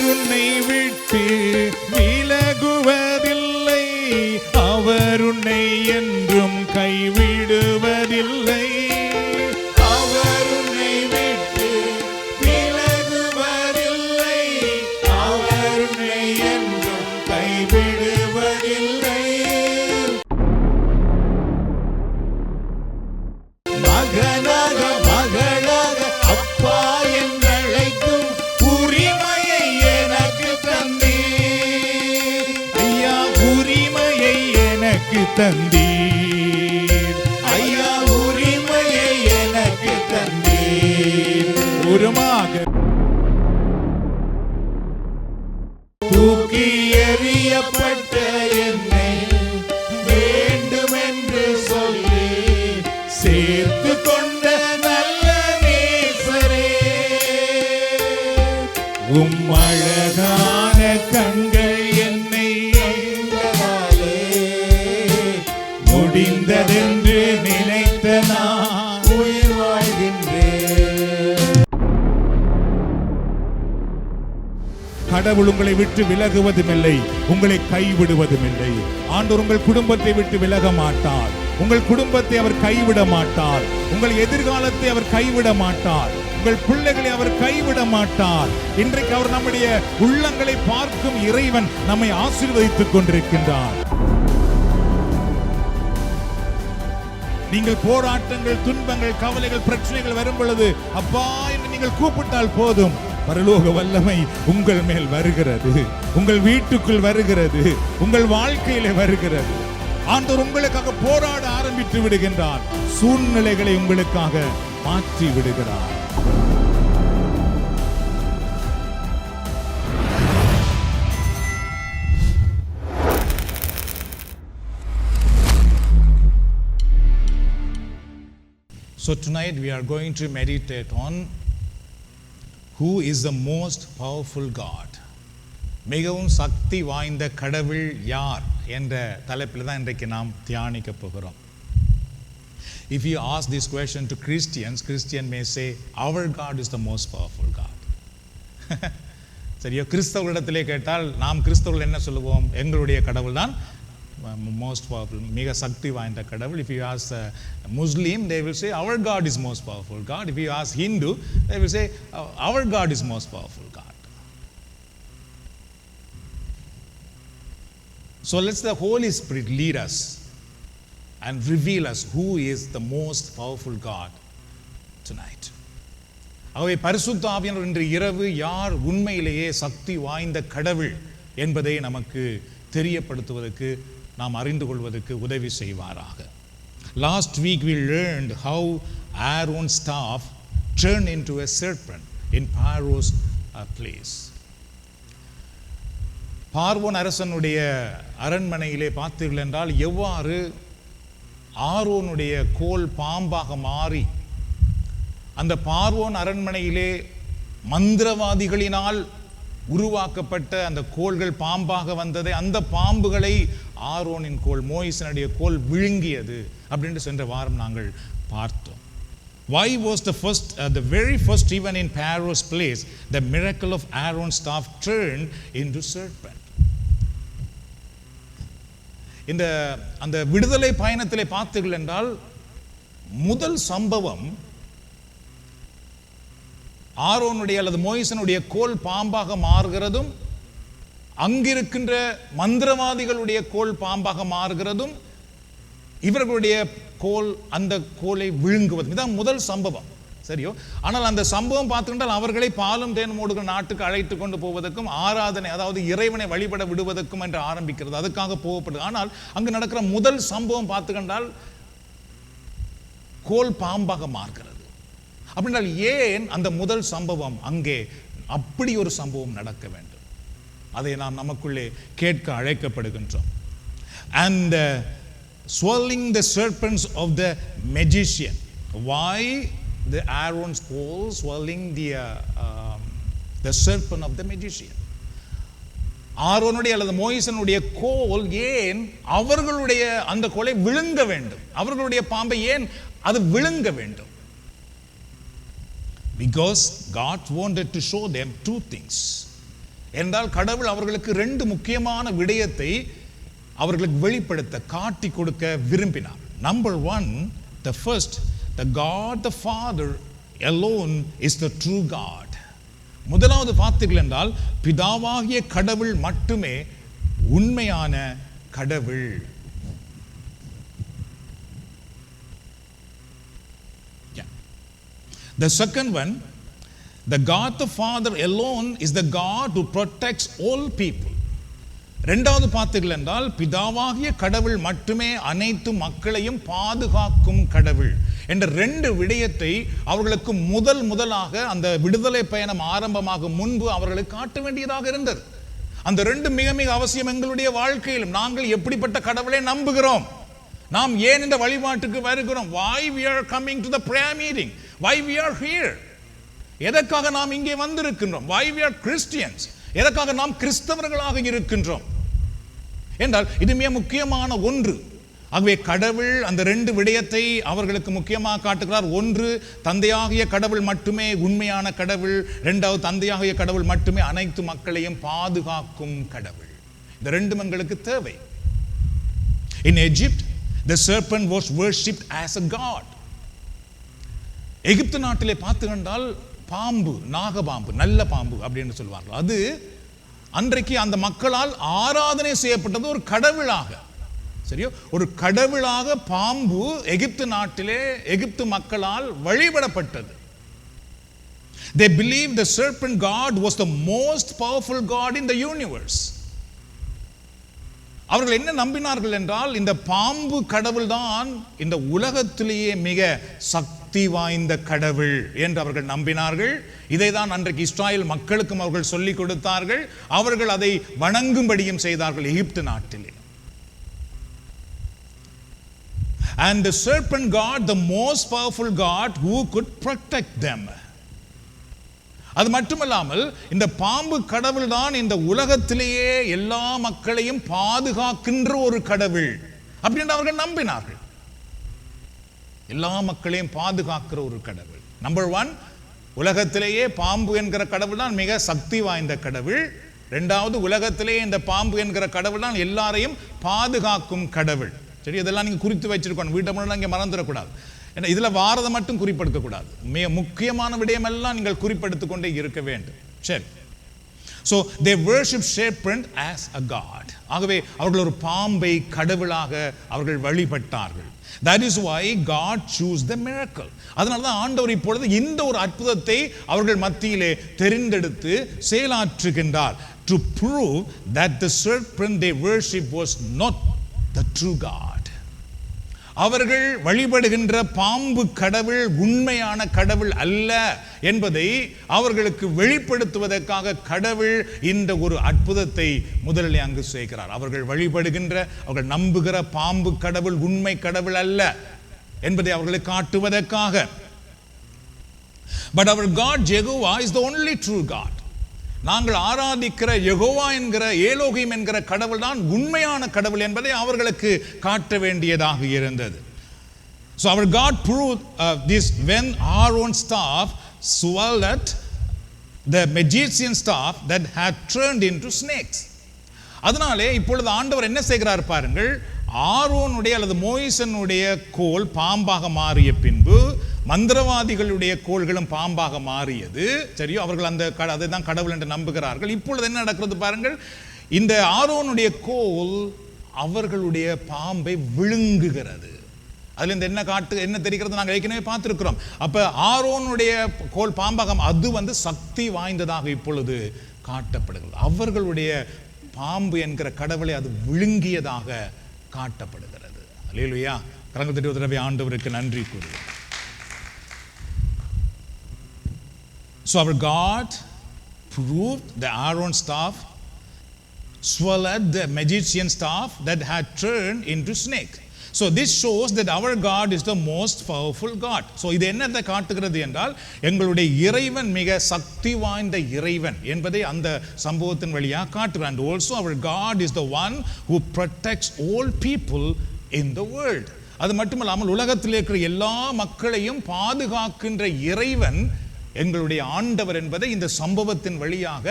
உன்னை விட்டு விலகுவதில்லை, அவர் உன்னை என்றும் கைவிடுவதில்லை. அவர் உன்னை விட்டு விலகுவதில்லை, அவர் உன்னை என்றும் கைவிடுவதில்லை. மகனாக மகளாக அப்பா என்றழைக்கும் உரிமையை எனக்கு தந்தீர். ஐயா, உரிமையை எனக்கு தந்தீர். ஐயா, உரிமையை எனக்கு தந்தீர். உருமாக தூக்கி எறியப்பட்ட என்னை வேண்டுமென்று சொல்லி சேர்த்து கொண்ட நல்ல நேசரே, அழகான கண்கள் என்னை முடிந்ததென்று நினைத்த நான் உயிர் வாழ்கின்றேன். கடவுள் உங்களை விட்டு விலகுவதும் இல்லை, உங்களை கைவிடுவதும் இல்லை. ஆண்டவர் உங்கள் குடும்பத்தை விட்டு விலக மாட்டார். உங்கள் குடும்பத்தை அவர் கைவிட மாட்டார். உங்கள் எதிர்காலத்தை அவர் கைவிட மாட்டார். உங்கள் பிள்ளைகளை அவர் கைவிட மாட்டார். இன்றைக்கு அவர் நம்முடைய உள்ளங்களை பார்க்கும் இறைவன் நம்மை ஆசீர்வதித்துக் கொண்டிருக்கின்றார். நீங்கள் போராட்டங்கள், துன்பங்கள், கவலைகள், பிரச்சனைகள் வரும் பொழுது அப்பா என்று நீங்கள் கூப்பிட்டால் போதும், பரலோக வல்லமை உங்கள் மேல் வருகிறது, உங்கள் வீட்டுக்குள் வருகிறது, உங்கள் வாழ்க்கையிலே வருகிறது. ஆண்டவர் உங்களுக்காக போராட ஆரம்பித்து விடுகின்றார். சூழ்நிலைகளை உங்களுக்காக மாற்றி விடுகிறார். So tonight we are going to meditate on who is the most powerful God. மிகவும் சக்தி வாய்ந்த கடவுள் யார் என்ற தலைப்பில் தான் இன்றைக்கு நாம் தியானிக்க போகிறோம். If you ask this question to Christians, Christian may say our God is the most powerful God. சரியா? கிறிஸ்தவர்களிடத்திலே கேட்டால் நாம் கிறிஸ்தவர்கள் என்ன சொல்லுவோம்? எங்களுடைய கடவுள் தான் most powerful, மிக சக்தி வாய்ந்த கடவுள். If you ask a Muslim, they will say our God is most powerful God. If you ask Hindu, they will say our God is most powerful God. So let's the Holy Spirit lead us and reveal us who is the most powerful God tonight. ஆகவே பரிசுத்த ஆவியானவர் இன்று இரவு யார் உண்மையிலேயே சக்தி வாய்ந்த கடவுள் என்பதை நமக்கு தெரியப்படுத்துவதற்கு, நாம் அறிந்து கொள்வதற்கு உதவி செய்வாராக. Last week we learned how Aaron's staff turned into a serpent in Pharaoh's place. பார்வோன் அரசனுடைய அரண்மனையிலே பார்த்தீர்கள் என்றால் எவ்வாறு ஆரோனுடைய கோல் பாம்பாக மாறி அந்த பார்வோன் அரண்மனையிலே மந்திரவாதிகளினால் உருவாக்கப்பட்ட அந்த கோல்கள் பாம்பாக வந்ததை, அந்த பாம்புகளை ஆரோனின் கோல், மோயிசனுடைய கோல் விழுங்கியது அப்படின்னு சென்ற வாரம் நாங்கள் பார்த்தோம். Why was the very first even in Pharaoh's place the miracle of Aaron's staff turned into serpent? இந்த அந்த விடுதலை பயணத்திலே பார்த்தீர்கள் என்றால் முதல் சம்பவம் ஆரோனுடைய அல்லது மோயிசனுடைய கோல் பாம்பாக மாறுகிறதும், அங்கிருக்கின்ற மந்திரவாதிகளுடைய கோல் பாம்பாக மாறுகிறதும், இவர்களுடைய கோல் அந்த கோலை விழுங்குவதும், இதுதான் முதல் சம்பவம். சரியோ? ஆனால் அந்த சம்பவம் பார்த்துக்கிட்டால் அவர்களை பாலும் தேனும் ஓடுகிற நாட்டுக்கு அழைத்து கொண்டு போவதற்கும், ஆராதனை அதாவது இறைவனை வழிபட விடுவதற்கும் என்று ஆரம்பிக்கிறது, அதுக்காக போகப்படுது. ஆனால் அங்கு நடக்கிற முதல் சம்பவம் பார்த்துக்கிட்டால் கோல் பாம்பாக மாறுகிறது. அப்படின்றால் ஏன் அந்த முதல் சம்பவம் அங்கே அப்படி ஒரு சம்பவம் நடக்க வேண்டும்? அதை நாம் நமக்குள்ளே கேட்க அழைக்கப்படுகின்றோம். And swirling the serpents of the magician. Why the Aaron's coal swirling the serpent of the magician? ஆரோனுடைய அல்லது மோயிசனுடைய கோல் ஏன் அவர்களுடைய அந்த கோலை விழுங்க வேண்டும்? அவர்களுடைய பாம்பை ஏன் அது விழுங்க வேண்டும்? Because God wanted to show them two things. என்றால் கடவுள் அவர்களுக்கு ரெண்டு முக்கியமான விடயத்தை அவர்களுக்கு வெளிப்படுத்த காட்டி கொடுக்க விரும்பினார். Number 1, the first, the God the Father alone is the true God. முதலாவது பார்த்தீர்கள் என்றால் பிதாவாகிய கடவுள் மட்டுமே உண்மையான கடவுள். The second one, the God the Father alone is the God who protects all people. இரண்டாவது பார்த்தீர்கள் என்றால் பிதாவாகிய கடவுள் மட்டுமே அனைத்து மக்களையும் பாதுகாக்கும் கடவுள் என்ற ரெண்டு விடயத்தை அவர்களுக்கு முதலாக அந்த விடுதலை பயணம் ஆரம்பமாக முன்பு அவர்களுக்கு காட்ட வேண்டியதாக இருந்தது. அந்த ரெண்டு மிக மிக அவசியம் எங்களுடைய வாழ்க்கையிலும். நாங்கள் எப்படிப்பட்ட கடவுளை நம்புகிறோம், நாம் ஏன் இந்த வழிபாட்டுக்கு வருகிறோம், why we are coming to the prayer meeting, why we are here, எதற்காக நாம் இங்கே வந்திருக்கின்றோம், why we are Christians, எதற்காக நாம் கிறிஸ்தவர்களாக இருக்கின்றோம் என்றால் இது மிக முக்கியமான ஒன்று. ஆகவே கடவுள் அந்த ரெண்டு விடயத்தை அவர்களுக்கு முக்கியமாக காட்டுகிறார். ஒன்று, தந்தையாகிய கடவுள் மட்டுமே உண்மையான கடவுள். இரண்டாவது, தந்தையாகிய கடவுள் மட்டுமே அனைத்து மக்களையும் பாதுகாக்கும் கடவுள். இந்த ரெண்டும் எங்களுக்கு தேவை. In Egypt, the serpent was worshipped as a god. எகிப்து நாட்டிலே பார்த்து கண்டால் பாம்பு, நாகபாம்பு, நல்ல பாம்பு அப்படின்னு சொல்வார்கள். அது அன்றைக்கு அந்த மக்களால் ஆராதனை செய்யப்பட்டது ஒரு கடவுளாக. சரியோ, ஒரு கடவுளாக பாம்பு எகிப்து நாட்டிலே எகிப்து மக்களால் வழிபடப்பட்டது. They believed the serpent god was the most powerful god in the universe. அவர்கள் என்ன நம்பினார்கள் என்றால் இந்த பாம்பு கடவுள் தான் இந்த உலகத்திலேயே மிக சக்தி வாய்ந்த கடவுள் என்று அவர்கள் நம்பினார்கள். இதை தான் அன்றைக்கு இஸ்ராயல் மக்களுக்கும் அவர்கள் சொல்லிக் கொடுத்தார்கள். அவர்கள் அதை வணங்கும்படியும் செய்தார்கள் எகிப்து நாட்டிலே. And the serpent god, the most powerful god who could protect them. அது மட்டுமல்லாமல் இந்த பாம்பு கடவுள் தான் இந்த உலகத்திலேயே எல்லா மக்களையும் பாதுகாக்கின்ற ஒரு கடவுள் அப்படின்னு அவர்கள் நம்பினார்கள். எல்லா மக்களையும் பாதுகாக்கிற ஒரு கடவுள். நம்பர் 1, உலகத்திலேயே பாம்பு என்கிற கடவுள் தான் மிக சக்தி வாய்ந்த கடவுள். இரண்டாவது, உலகத்திலேயே இந்த பாம்பு என்கிற கடவுள் தான் எல்லாரையும் பாதுகாக்கும் கடவுள். சரி, இதெல்லாம் நீங்க குறித்து வச்சிருக்கணும், வீட்டை முன்னாடி இங்கே மறந்துடக்கூடாது. ஏன்னா இதில் வாரதை மட்டும் குறிப்படுத்தக்கூடாது, மிக முக்கியமான விடயமெல்லாம் நீங்கள் குறிப்படுத்திக் கொண்டே இருக்க வேண்டும். சரி, so they worship serpent as a god. ஆகவே அவர்கள் ஒரு பாம்பை கடவுளாக அவர்கள் வழிபட்டார்கள். That is why God chose the miracle. அதனால தான் ஆண்டவர் இப்பொழுது இந்த ஒரு அற்புதத்தை அவர்கள் மத்தியிலே தெரிந்தெடுத்து செயலாற்றுகின்றார். To prove that the serpent they worship was not the true God. அவர்கள் வழிபடுகின்ற பாம்பு கடவுள் உண்மையான கடவுள் அல்ல என்பதை அவர்களுக்கு வெளிப்படுத்துவதற்காக கடவுள் இந்த ஒரு அற்புதத்தை முதலில் அங்கு செய்கிறார். அவர்கள் வழிபடுகின்ற, அவர்கள் நம்புகிற பாம்பு கடவுள் உண்மை கடவுள் அல்ல என்பதை அவர்களுக்கு காட்டுவதற்காக. But our God Jehovah is the only true God. நாங்கள் ஆராதிக்கிற யெகோவா என்கிற ஏலோகிம் என்கிற கடவுள் தான் உண்மையான கடவுள் என்பதை அவர்களுக்கு காட்ட வேண்டியதாக இருந்தது. So our God proved this when Aaron's staff swallowed at the magician staff that had turned into snakes. அதனாலே இப்பொழுது ஆண்டவர் என்ன செய்கிறார் பாருங்கள், ஆரோனுடைய அல்லது மோயிசனுடைய கோல் பாம்பாக மாறிய பின்பு மந்திரவாதிகளுடைய கோள்களும் பாம்பாக மாறியது. சரியோ, அவர்கள் அந்த அதை தான் கடவுள் என்று நம்புகிறார்கள். இப்பொழுது என்ன நடக்கிறது பாருங்கள், இந்த ஆரோனுடைய கோல் அவர்களுடைய பாம்பை விழுங்குகிறது. அதுல இந்த என்ன தெரிகிறது, நாங்கள் ஏற்கனவே பார்த்திருக்கிறோம். அப்ப ஆரோனுடைய கோல் பாம்பாக அது சக்தி வாய்ந்ததாக இப்பொழுது காட்டப்படுகிறது. அவர்களுடைய பாம்பு என்கிற கடவுளை அது விழுங்கியதாக காட்டப்படுகிறது. அல்லேலூயா, கரங்கள் தட்டி ஒரு தடவை ஆண்டவருக்கு நன்றி கூறுவோம். So our God proved the Aaron staff swallowed the magician staff that had turned into snake. So this shows that our God is the most powerful God. So இது என்னத்தை காட்டுகிறது என்றால் எங்களுடைய இறைவன் மிக சக்தி வாய்ந்த இறைவன் என்பதை அந்த சம்பவத்தின் வழியாக காட்டுகிறார். And also our God is the one who protects all people in the world. அது மட்டுமல்லாமல் உலகத்தில் இருக்கிற எல்லா மக்களையும் பாதுகாக்கின்ற இறைவன் எங்களுடைய ஆண்டவர் என்பதை இந்த சம்பவத்தின் வழியாக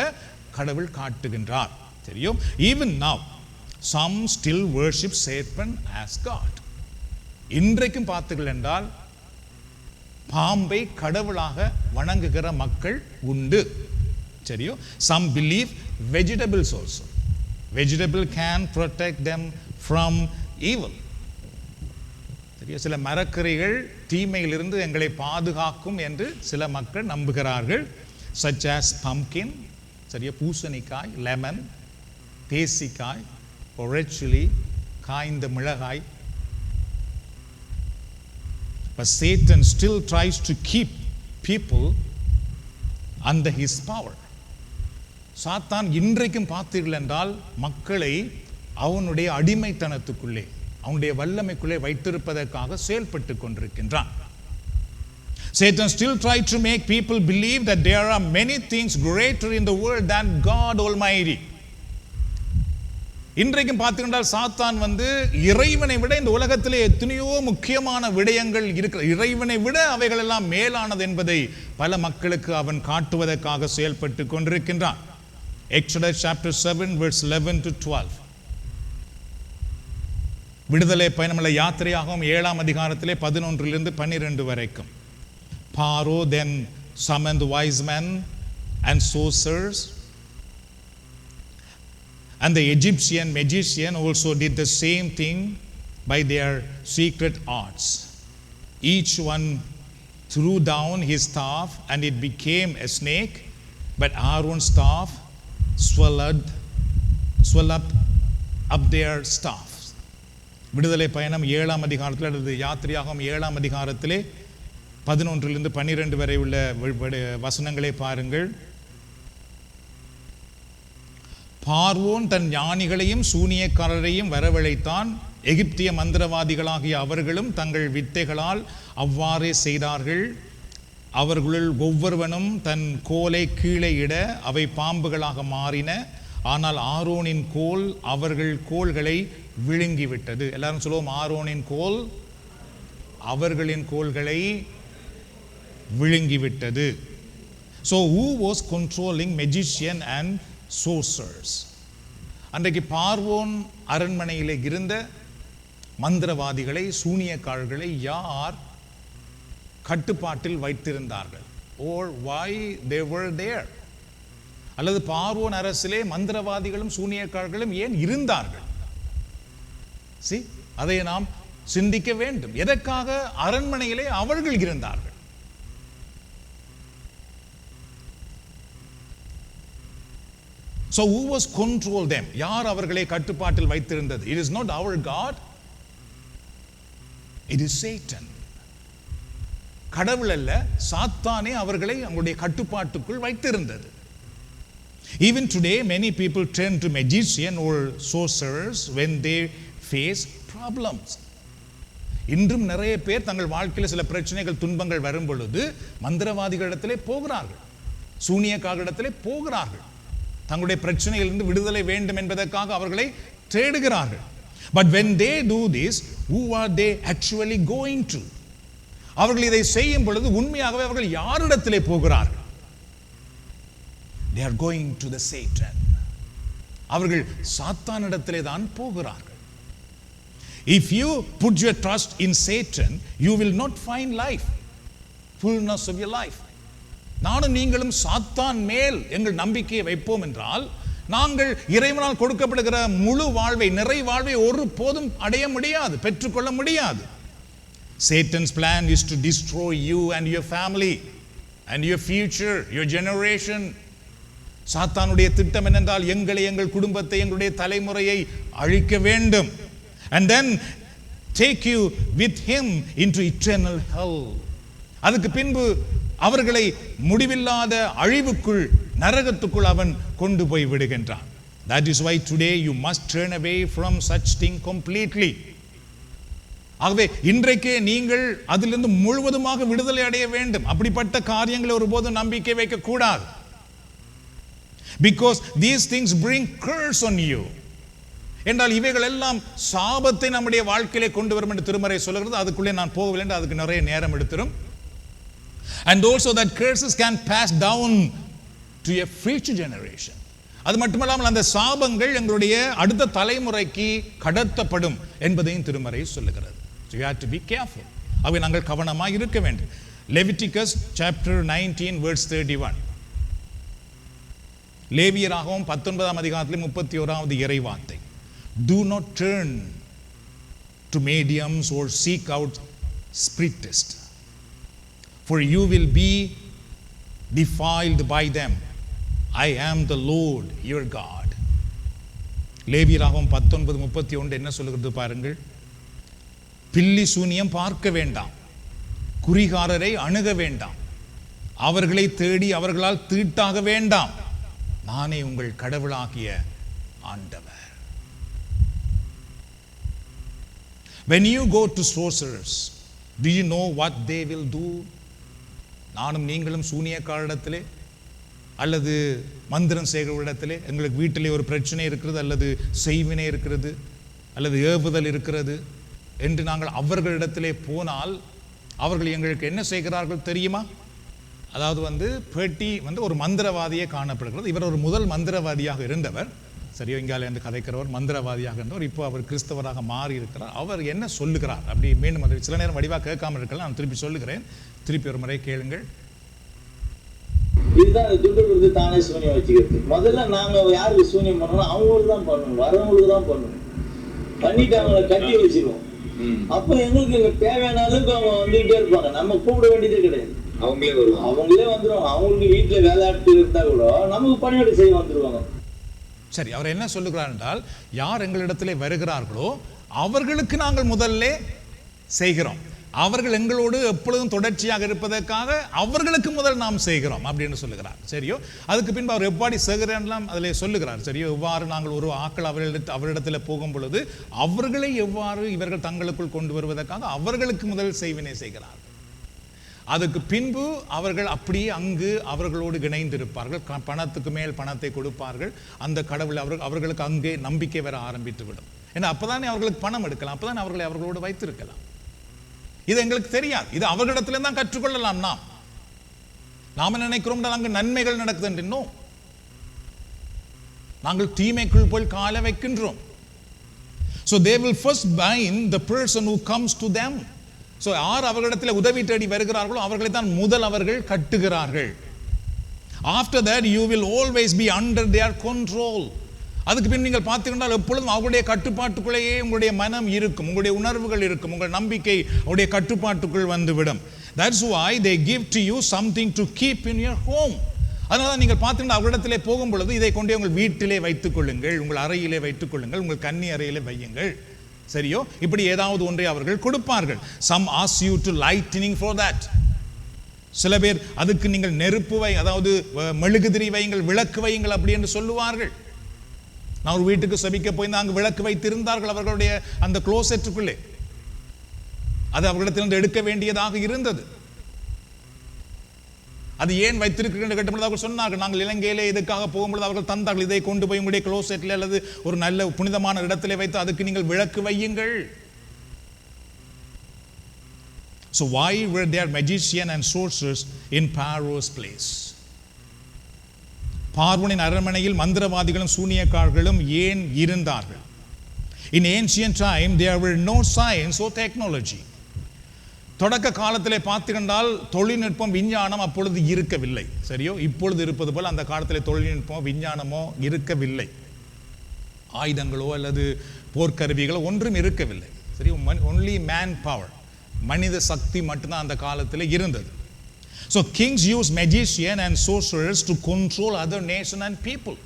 கடவுள் காட்டுகின்றார். தெரியும், even now some still worship Satan as God. இன்றைக்கும் பார்த்தீர்கள் என்றால் பாம்பை கடவுளாக வணங்குகிற மக்கள் உண்டு. சரியோ, some believe vegetables also. Vegetable can protect them from evil. சரியா, சில மரக்கறிகள் தீமையிலிருந்து எங்களை பாதுகாக்கும் என்று சில மக்கள் நம்புகிறார்கள். such as pumpkin, சரியா, பூசணிக்காய், லெமன், தேசிக்காய், ரெட் சில்லி, காய்ந்த மிளகாய். But Satan still tries to keep people under his power. சாத்தான் இன்றைக்கும் பார்த்தீர்கள் என்றால் மக்களை அவனுடைய அடிமைத்தனத்துக்குள்ளே, அவனுடைய வல்லமைக்குள்ளே வைத்திருப்பதற்காக செயல்பட்டு கொண்டிருக்கின்றான். Satan still tried to make people believe that there are many things greater in the world than God Almighty. இன்றைக்கும் பார்த்தீங்கன்றால் சாத்தான் இறைவனை விட இந்த உலகத்திலே எத்தனையோ முக்கியமான விடயங்கள் இருக்கிற, இறைவனை விட அவைகள் எல்லாம் மேலானது என்பதை பல மக்களுக்கு அவன் காட்டுவதற்காக செயல்பட்டு கொண்டிருக்கின்றான். Exodus chapter 7 verse 11 to 12. விடுதலை பயணமுள்ள யாத்திரையாகவும் 7ஆம் அதிகாரத்திலே 11 to 12 வரைக்கும். Pharaoh then summoned wise men and sorcerers, and the Egyptian magician also did the same thing by their secret arts. Each one threw down his staff and it became a snake, but Aaron's staff swallowed up their staffs. விடுதலை பயணம் 7ஆம் அதிகாரத்தில் அல்லது யாத்திரையாகவும் 7ஆம் அதிகாரத்திலே 11 to 12 வரை உள்ள வசனங்களை பாருங்கள். பார்வோன் தன் ஞானிகளையும் சூனியக்காரரையும் வரவழைத்தான். எகிப்திய மந்திரவாதிகளாகிய அவர்களும் தங்கள் வித்தைகளால் அவ்வாறே செய்தார்கள். அவர்களுள் ஒவ்வொருவனும் தன் கோலை கீழே இட அவை பாம்புகளாக மாறின. ஆனால் ஆரோனின் கோல் அவர்கள் கோல்களை விழுங்கிவிட்டது. எல்லாரும் சொல்லுவோம், ஆரோனின் கோல் அவர்களின் கோல்களை விழுங்கிவிட்டது. So who was controlling magician and sorcerers? அன்றைக்கு பார்வோன் அரண்மனையிலே இருந்த மந்திரவாதிகளை, சூனியக்காரர்களை யார் கட்டுப்பாட்டில் வைத்திருந்தார்கள்? or why they were there? அல்லது பார்வோன் அரசிலே மந்திரவாதிகளும் சூனியக்காரர்களும் ஏன் இருந்தார்கள்? அதை நாம் சிந்திக்க வேண்டும். எதற்காக அரண்மனையிலே அவர்கள் இருந்தார்கள்? So who was control them? யார் அவர்களை கட்டுப்பாட்டில் வைத்திருந்தது? It is not our God. It is Satan. கடவுள் அல்ல, சாத்தானே அவர்களை அவங்களுடைய கட்டுப்பாட்டுக்குள் வைத்திருந்தது. Even today many people turn to magicians or sorcerers when they face problems. இன்றும் நிறைய பேர் தங்கள் வாழ்க்கையில் சில பிரச்சனைகள், துன்பங்கள் வரும் பொழுது மந்திரவாதிகளிடத்திலே போகிறார்கள், சூனியக்காரர்களிடத்திலே போகிறார்கள். தங்களுடைய பிரச்சனையிலிருந்து விடுதலை வேண்டும் என்பதற்காக அவர்களை தேடுகிறார்கள். But when they do this, who are they actually going to? அவர்கள் இதை செய்யும் பொழுது உண்மையாகவே அவர்கள் யாரிடத்திலே போகிறார்கள்? They are going to the Satan. அவர்கள் சாத்தானிடத்திலே தான் போகிறார்கள். If you put your trust in Satan, you will not find life, fullness of your life. நானும் நீங்களும் சாத்தான் மேல் எங்கள் நம்பிக்கையை வைப்போம் என்றால் நாங்கள் இறைவனால் கொடுக்கப்படுகிற முழு வாழ்வை, நிறை வாழ்வை ஒரு போதும் அடைய முடியாது, பெற்றுக்கொள்ள முடியாது. Satan's plan is to destroy you and your family and your future, your generation. சாத்தானுடைய திட்டம் என்னென்றால் எங்களை, எங்கள் குடும்பத்தை, எங்களுடைய தலைமுறையை அழிக்க வேண்டும். And then take you with him into eternal hell. அதுக்கு பின்பு அவர்களை முடிவில்லாத அழிவுக்குள், நரகத்துக்குள் அவன் கொண்டு போய் விடுகின்றான். That is why today you must turn away from such thing completely. ஆகவே இன்றைக்கே நீங்கள் அதிலிருந்து முழுவதுமாக விடுதலை அடைய வேண்டும். அப்படிப்பட்ட காரியங்களை ஒருபோதும் நம்பிக்கை வைக்க கூடாது. Because these things bring curse on you. என்றால் இவைகள் எல்லாம் சாபத்தை நம்முடைய வாழ்க்கையிலே கொண்டு வரும் என்று திருமறை சொல்கிறது. அதுக்குள்ளே நான் போகவில்லை என்று அதுக்கு நிறைய நேரம் எடுத்துரும். And also that curses can pass down to a future generation. அது மட்டுமல்லாமல் அந்த சாபங்கள் எங்களுடைய அடுத்த தலைமுறைக்கு கடத்தப்படும் என்பதையும் திருமறை சொல்லுகிறது. So you have to be careful. அவை நாங்கள் கவனமாக இருக்க வேண்டும். Leviticus chapter 19 verse 31. லேவியராகவும் 19ஆம் அதிகாரத்தில் 31வது இறைவார்த்தை. Do not turn to mediums or seek out spiritists, for you will be defiled by them. I am the Lord your God. லேவியராகவும் 19:31 என்ன சொல்லுகிறது பாருங்கள். பில்லி சூனியம் பார்க்க வேண்டாம், குறிகாரரை அணுக வேண்டாம், அவர்களை தேடி அவர்களால் தீட்டாக வேண்டாம், நானே உங்கள் கடவுளாகிய ஆண்டவர். When you go to sorcerers, do you know what they will do? நானும் நீங்களும் சூனியக்காரிடத்திலே அல்லது மந்திரம் செய்கிறவரிடத்திலே எங்களுக்கு வீட்டிலே ஒரு பிரச்சனை இருக்கிறது, அல்லது செய்வினை இருக்கிறது, அல்லது ஏவுதல் இருக்கிறது என்று நாங்கள் அவர்களிடத்திலே போனால் அவர்கள் எங்களுக்கு என்ன செய்கிறார்கள் தெரியுமா? அதாவது பேட்டி ஒரு மந்திரவாதியே காணப்படுகிறது. இவர் ஒரு முதல் மந்திரவாதியாக இருந்தவர், சரியோ இங்கால என்று கதைக்கிறவர் மந்திரவாதியாக இருந்தவர். இப்போ அவர் கிறிஸ்தவராக மாறி இருக்கிறார். அவர் என்ன சொல்லுகிறார் அப்படி மீண்டும் அதை சில நேரம் வடிவாக கேட்காமல் இருக்கலாம், நான் திருப்பி சொல்லுகிறேன், திருப்பி ஒரு முறை கேளுங்கள். இதுதான் துட்டு கொடுத்து தானே சூனியம் வச்சுக்கிறது. முதல்ல நாங்க யாருக்கு சூனியம் பண்ணணும், அவங்களுக்கு தான் பண்ணணும், வரவங்களுக்கு தான் பண்ணணும். பண்ணிட்டு அவங்களை கட்டி வச்சிருவோம். அப்ப எங்களுக்கு தேவையான அளவுக்கு அவங்க வந்துகிட்டே இருப்பாங்க, நம்ம கூப்பிட வேண்டியதே கிடையாது. அவங்களே வந்துருவாங்க. அவங்களுக்கு வீட்டுல வேலையாட்டு இருந்தா கூட நமக்கு பணியோடு செய்ய வந்துருவாங்க. சரி, அவர் என்ன சொல்லுகிறார் என்றால், யார் எங்களிடத்திலே வருகிறார்களோ அவர்களுக்கு நாங்கள் முதல்ல செய்கிறோம், அவர்கள் எங்களோடு எப்பொழுதும் தொடர்ச்சியாக இருப்பதற்காக அவர்களுக்கு முதல் நாம் செய்கிறோம் அப்படின்னு சொல்லுகிறார். சரியோ, அதுக்கு பின்பு அவர் எப்படி செய்கிறார் அதில் சொல்லுகிறார். சரியோ, எவ்வாறு நாங்கள் ஒரு ஆக்கள் அவரிடத்தில் போகும் பொழுது அவர்களை எவ்வாறு இவர்கள் தங்களுக்குள் கொண்டு வருவதற்காக அவர்களுக்கு முதல் செய்வினை செய்கிறார்கள். அதுக்கு பின்பு அவர்கள் அப்படியே அங்கு அவர்களோடு இணைந்திருப்பார்கள், பணத்துக்கு மேல் பணத்தை கொடுப்பார்கள். அந்த கடவுள் அவர்களுக்கு அங்கே நம்பிக்கை வர ஆரம்பித்து விடும். ஏன்னா அப்பதானே அவர்களுக்கு பணம் எடுக்கலாம், அப்பதானே அவர்களை அவர்களோடு வைத்திருக்கலாம். இது எங்களுக்கு தெரியாது, இது அவர்களிடத்துல தான் கற்றுக்கொள்ளலாம். நாம நினைக்கிறோம் அங்கு நன்மைகள் நடக்குது, இன்னும் நாங்கள் தீமைக்குள் போய் கால வைக்கின்றோம். So they will first bind the person who comes to them. So யார் அவர்களிடத்தில் உதவி தேடி வருகிறார்களோ அவர்களை தான் முதல் அவர்கள் கட்டுகிறார்கள். After that you will always be under their control. அதுக்கு பின் நீங்கள் பார்த்தீங்கன்னா எப்பொழுதும் அவருடைய கட்டுப்பாட்டுக்குள்ளேயே உங்களுடைய மனம் இருக்கும், உங்களுடைய உணர்வுகள் இருக்கும், உங்கள் நம்பிக்கை அவருடைய கட்டுப்பாட்டுக்குள் வந்துவிடும். That's why they give to you something to keep in your home. அதனால நீங்கள் பார்த்தீங்கன்னா அவரிடத்திலே போகும் பொழுது இதை கொண்டே உங்கள் வீட்டிலே வைத்துக் கொள்ளுங்கள், உங்கள் அறையிலே வைத்துக் கொள்ளுங்கள், உங்கள் கன்னி அறையிலே வையுங்கள். சரியோ, இப்படி ஏதாவது ஒன்றை அவர்கள் கொடுப்பார்கள். Some ask you to lightning for that. சில பேர் அதுக்கு நீங்கள் நெருப்பு அதாவது மெழுகுதிரி வையுங்கள், விளக்கு வையுங்கள் அப்படி என்று சொல்லுவார்கள். நான் ஒரு வீட்டுக்கு சபிக்க போய் அங்கு விளக்கு வைத்திருந்தார்கள் அவர்களுடைய அந்த க்ளோசெட்டுக்குள்ளே. அது அவர்களிடத்திலிருந்து எடுக்க வேண்டியதாக இருந்தது. அது ஏன் வைத்திருக்கிறேன் கேட்டபொழுது அவர்கள் சொன்னார்கள், நாங்கள் இலங்கையிலே இதுக்காக போகும்பொழுது அவர்கள் தந்தார்கள், இதை கொண்டு போய் உங்களுடைய க்ளோசெட்டில் அல்லது ஒரு நல்ல புனிதமான இடத்திலே வைத்து அதுக்கு நீங்கள் விளக்கு வையுங்கள். So why were there magicians and sorcerers in Pharaoh's place? பார்வோனின் அரண்மனையில் மந்திரவாதிகளும் சூனியக்காரர்களும் ஏன் இருந்தார்கள்? In ancient time there were no science or technology. தொடக்க காலத்திலே பார்த்துக்கொண்டால் தொழில்நுட்பம் விஞ்ஞானம் அப்பொழுது இருக்கவில்லை. சரியோ, இப்பொழுது இருப்பது போல் அந்த காலத்திலே தொழில்நுட்பமோ விஞ்ஞானமோ இருக்கவில்லை. ஆயுதங்களோ அல்லது போர்க்கருவிகளோ ஒன்றும் இருக்கவில்லை. சரி, ஒன்லி மேன் பவர், மனித சக்தி மட்டும்தான் அந்த காலத்தில் இருந்தது. So kings use magicians and sorcerers to control other nation and people.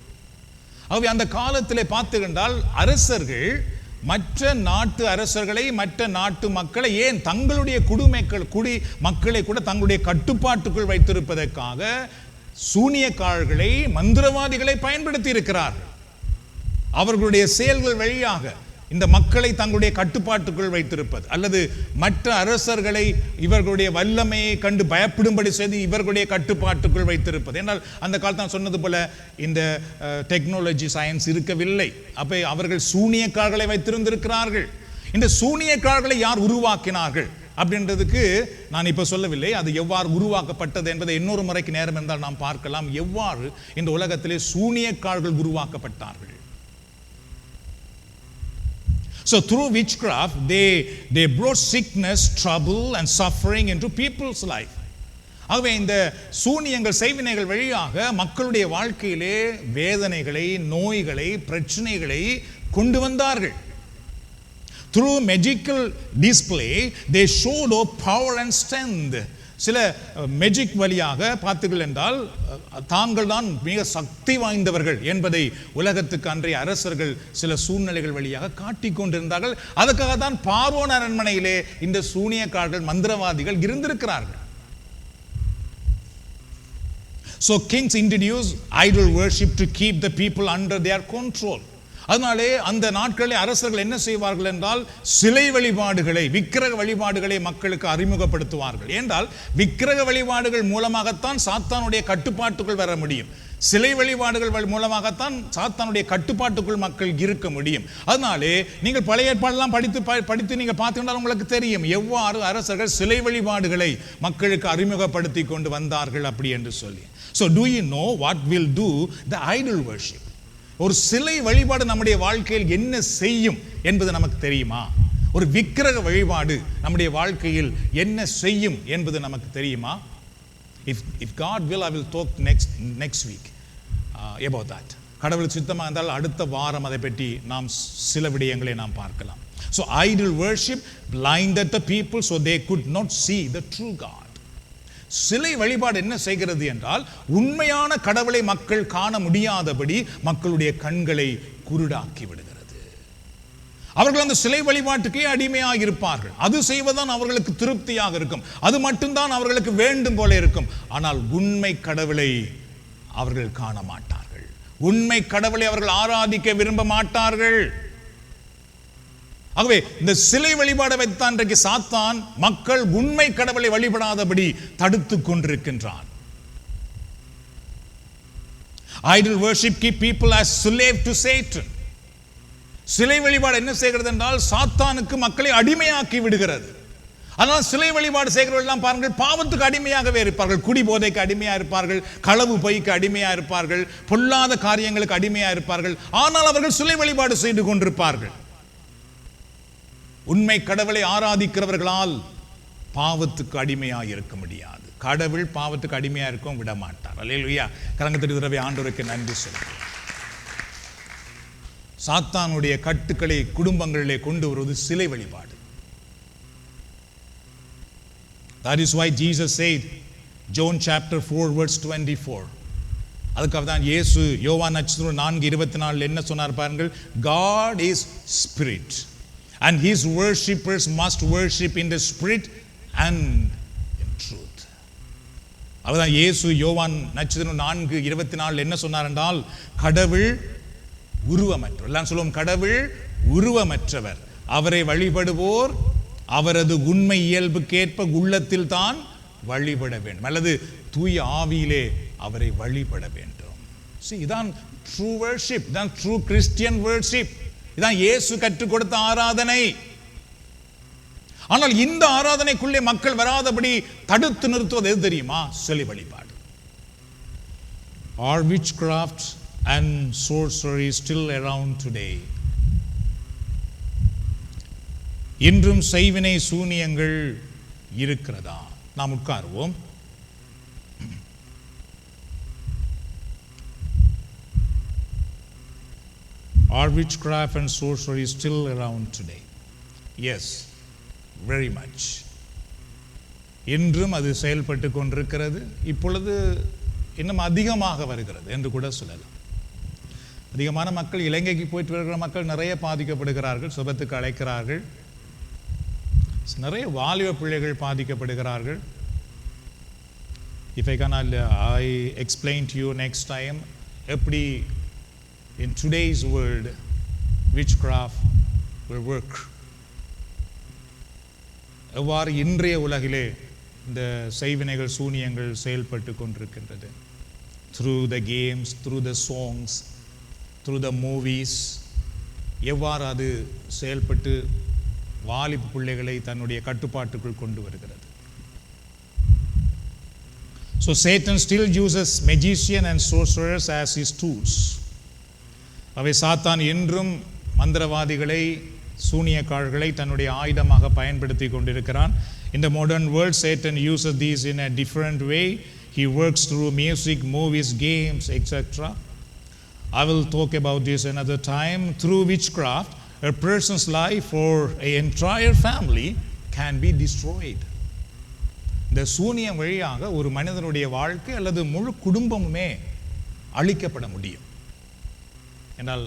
ஆகவே அந்த காலத்திலே பார்த்துக்கொண்டால் அரசர்கள் மற்ற நாட்டு அரசர்களை, மற்ற நாட்டு மக்களை, ஏன் தங்களுடைய குடி மக்களை கூட தங்களுடைய கட்டுப்பாட்டுக்குள் வைத்திருப்பதற்காக சூனியக்காரர்களை, மந்திரவாதிகளை பயன்படுத்தி இருக்கிறார்கள். அவர்களுடைய செயல்கள் வழியாக இந்த மக்களை தங்களுடைய கட்டுப்பாட்டுக்குள் வைத்திருப்பது, அல்லது மற்ற அரசர்களை இவர்களுடைய வல்லமையை கண்டு பயப்படும்படி செய்து இவர்களுடைய கட்டுப்பாட்டுக்குள் வைத்திருப்பது. என்றால் அந்த காலத்தில் நான் சொன்னது போல இந்த டெக்னாலஜி சயின்ஸ் இருக்கவில்லை. அப்போ அவர்கள் சூனியக்காரர்களை வைத்திருந்திருக்கிறார்கள். இந்த சூனியக்காரர்களை யார் உருவாக்கினார்கள் அப்படின்றதுக்கு நான் இப்போ சொல்லவில்லை. அது எவ்வாறு உருவாக்கப்பட்டது என்பதை இன்னொரு முறைக்கு நேரம் இருந்தால் நாம் பார்க்கலாம். எவ்வாறு இந்த உலகத்திலே சூனியக்காரர்கள் உருவாக்கப்பட்டார்கள். So through witchcraft, they brought sickness, trouble and suffering into people's life. ஆகவே இந்த சூனியங்கள் செய்வினைகள் வழியாக மக்களுடைய வாழ்க்கையிலே வேதனைகளை, நோய்களை, பிரச்சனைகளை கொண்டு வந்தார்கள். Through magical display, they showed off power and strength. சில மேஜிக் வழியாக பார்த்தீர்கள் என்றால் தாங்கள் தான் மிக சக்தி வாய்ந்தவர்கள் என்பதை உலகத்துக்கு அன்றைய அரசர்கள் சில சூழ்நிலைகள் வழியாக காட்டிக் கொண்டிருந்தார்கள். அதுக்காக தான் பார்வோன் அரண்மனையிலே இந்த சூனியக்காரர்கள், மந்திரவாதிகள் இருந்திருக்கிறார்கள். So kings introduced idol worship to keep the people under their control. அதனாலே அந்த நாட்களில் அரசர்கள் என்ன செய்வார்கள் என்றால் சிலை வழிபாடுகளை, விக்கிரக வழிபாடுகளை மக்களுக்கு அறிமுகப்படுத்துவார்கள். என்றால் விக்கிரக வழிபாடுகள் மூலமாகத்தான் சாத்தானுடைய கட்டுப்பாட்டுக்குள் வர முடியும். சிலை வழிபாடுகள் மூலமாகத்தான் சாத்தானுடைய கட்டுப்பாட்டுக்குள் மக்கள் இருக்க முடியும். அதனாலே நீங்கள் பழைய ஏற்பாடெல்லாம் படித்து நீங்கள் பார்த்தீங்கன்னா உங்களுக்கு தெரியும் எவ்வாறு அரசர்கள் சிலை வழிபாடுகளை மக்களுக்கு அறிமுகப்படுத்தி கொண்டு வந்தார்கள் அப்படி என்று சொல்லி. So do you know what will do the idol worship? ஒரு சிலை வழிபாடு நம்முடைய வாழ்க்கையில் என்ன செய்யும் என்பது நமக்கு தெரியுமா? ஒரு விக்கிரக வழிபாடு நம்முடைய வாழ்க்கையில் என்ன செய்யும் என்பது நமக்கு தெரியுமா? If God will, I will talk next week about that. கடவுள் சித்தமாக இருந்தால் அடுத்த வாரம் அதை பற்றி நாம் சில விடயங்களை நாம் பார்க்கலாம். So idol worship blinded the people so they could not see the true God. சிலை வழிபாடு என்ன செய்கிறது என்றால் உண்மையான கடவுளை மக்கள் காண முடியாதபடி மக்களுடைய கண்களை குருடாக்கி விடுகிறது. அவர்கள் அந்த சிலை வழிபாட்டுக்கே அடிமையாக இருப்பார்கள். அது செய்வதுதான் அவர்களுக்கு திருப்தியாக இருக்கும். அது மட்டும்தான் அவர்களுக்கு வேண்டும் போல இருக்கும். ஆனால் உண்மை கடவுளை அவர்கள் காண மாட்டார்கள். உண்மை கடவுளை அவர்கள் ஆராதிக்க விரும்ப மாட்டார்கள். ஆகவே இந்த சிலை வழிபாடை வைத்தான் இன்றைக்கு சாத்தான் மக்கள் உண்மை கடவுளை வழிபடாதபடி தடுத்து கொண்டிருக்கின்றான். Idol worship keep people as slave to Satan. சிலை வழிபாடு என்ன செய்கிறது என்றால் சாத்தானுக்கு மக்களை அடிமையாக்கி விடுகிறது. அதனால் சிலை வழிபாடு செய்கிறவர்கள் எல்லாம் பாருங்கள் பாவத்துக்கு அடிமையாகவே இருப்பார்கள். குடி போதைக்கு அடிமையாக இருப்பார்கள், களவு பொய்க்கு அடிமையாக இருப்பார்கள், பொல்லாத காரியங்களுக்கு அடிமையாக இருப்பார்கள். ஆனால் அவர்கள் சிலை வழிபாடு செய்து கொண்டிருப்பார்கள். உண்மை கடவுளை ஆராதிக்கிறவர்களால் பாவத்துக்கு அடிமையாக இருக்க முடியாது. கடவுள் பாவத்துக்கு அடிமையாக இருக்கவும் விட மாட்டார். அல்லேலூயா. கரங்கத்தடி தடவை ஆண்டவருக்கு நன்றி சொல்லுங்கள். சாத்தானுடைய கட்டுக்களை குடும்பங்களிலே கொண்டு வருவது சிலை வழிபாடு. That is why Jesus said, John chapter 4 verse 24. அதுக்காக தான் இயேசு யோவான் நட்சத்திரம் 4:24 என்ன சொன்னார் பாருங்கள். God is spirit. And his worshippers must worship in the spirit and in truth. அதுதான் இயேசு யோவான் நட்சத்திரம் 4:24 என்ன சொன்னார் என்றால் கடவுள் உருவமற்றவர். எல்லாம் சொல்லுவோம் கடவுள் உருவமற்றவர். அவரை வழிபடுவோர் அவரது உண்மை இயல்புக்கேற்ப உள்ளத்தில் தான் வழிபட வேண்டும், அல்லது தூய ஆவியிலே அவரை வழிபட வேண்டும். இதான் ட்ரூ வர்ஷிப், இதான் ட்ரூ கிறிஸ்டியன் வர்ஷிப். இதான் இயேசு கற்றுக் கொடுத்த ஆராதனை. ஆனால் இந்த ஆராதனைக்குள்ளே மக்கள் வராதபடி தடுத்து நிறுத்துவது எது தெரியுமா? சிலை வழிபாடு. Are witchcraft and sorcery still around today? இன்றும் செய்வினை சூனியங்கள் இருக்கிறதா? நாம் உட்காருவோம். Are witchcraft and sorcery still around today? Yes, very much. இன்றும் அது செயல்பட்டு கொண்டிருக்கிறது. இப்பொழுது இன்னும் அதிகமாக வருகிறது என்று கூட சொல்லலாம். அதிகமான மக்கள், இலங்கைக்கு போயிட்டு வருகிற மக்கள் நிறைய பாதிக்கப்படுகிறார்கள், சுபத்துக்கு அழைக்கிறார்கள். நிறைய வாலிப பிள்ளைகள் பாதிக்கப்படுகிறார்கள். If I explain to you next time எப்படி in today's world witchcraft will work. எவ்வாறு இன்றைய உலகிலே இந்த செய்வினைகள் சூனியங்கள் செயல்பட்டு கொண்டிருக்கின்றது. through the games, through the songs, through the movies, எவ்வாறு அது செயல்பட்டு வாலிப பிள்ளைகளை தன்னுடைய கட்டுப்பாட்டுக்குள் கொண்டு வருகிறது. So Satan still uses magician and sorcerers as his tools. அவை சாத்தான் என்றும் மந்திரவாதிகளை சூனியக்காரர்களை தன்னுடைய ஆயுதமாக பயன்படுத்தி கொண்டிருக்கிறான். In the modern world, Satan uses these in a different way. He works through music, movies, games, etc. I will talk about this another time. Through witchcraft, a person's life or an entire family can be destroyed. இந்த சூனியம் வழியாக ஒரு மனிதனுடைய வாழ்க்கை அல்லது முழு குடும்பமுமே அழிக்கப்பட முடியும் என்றால்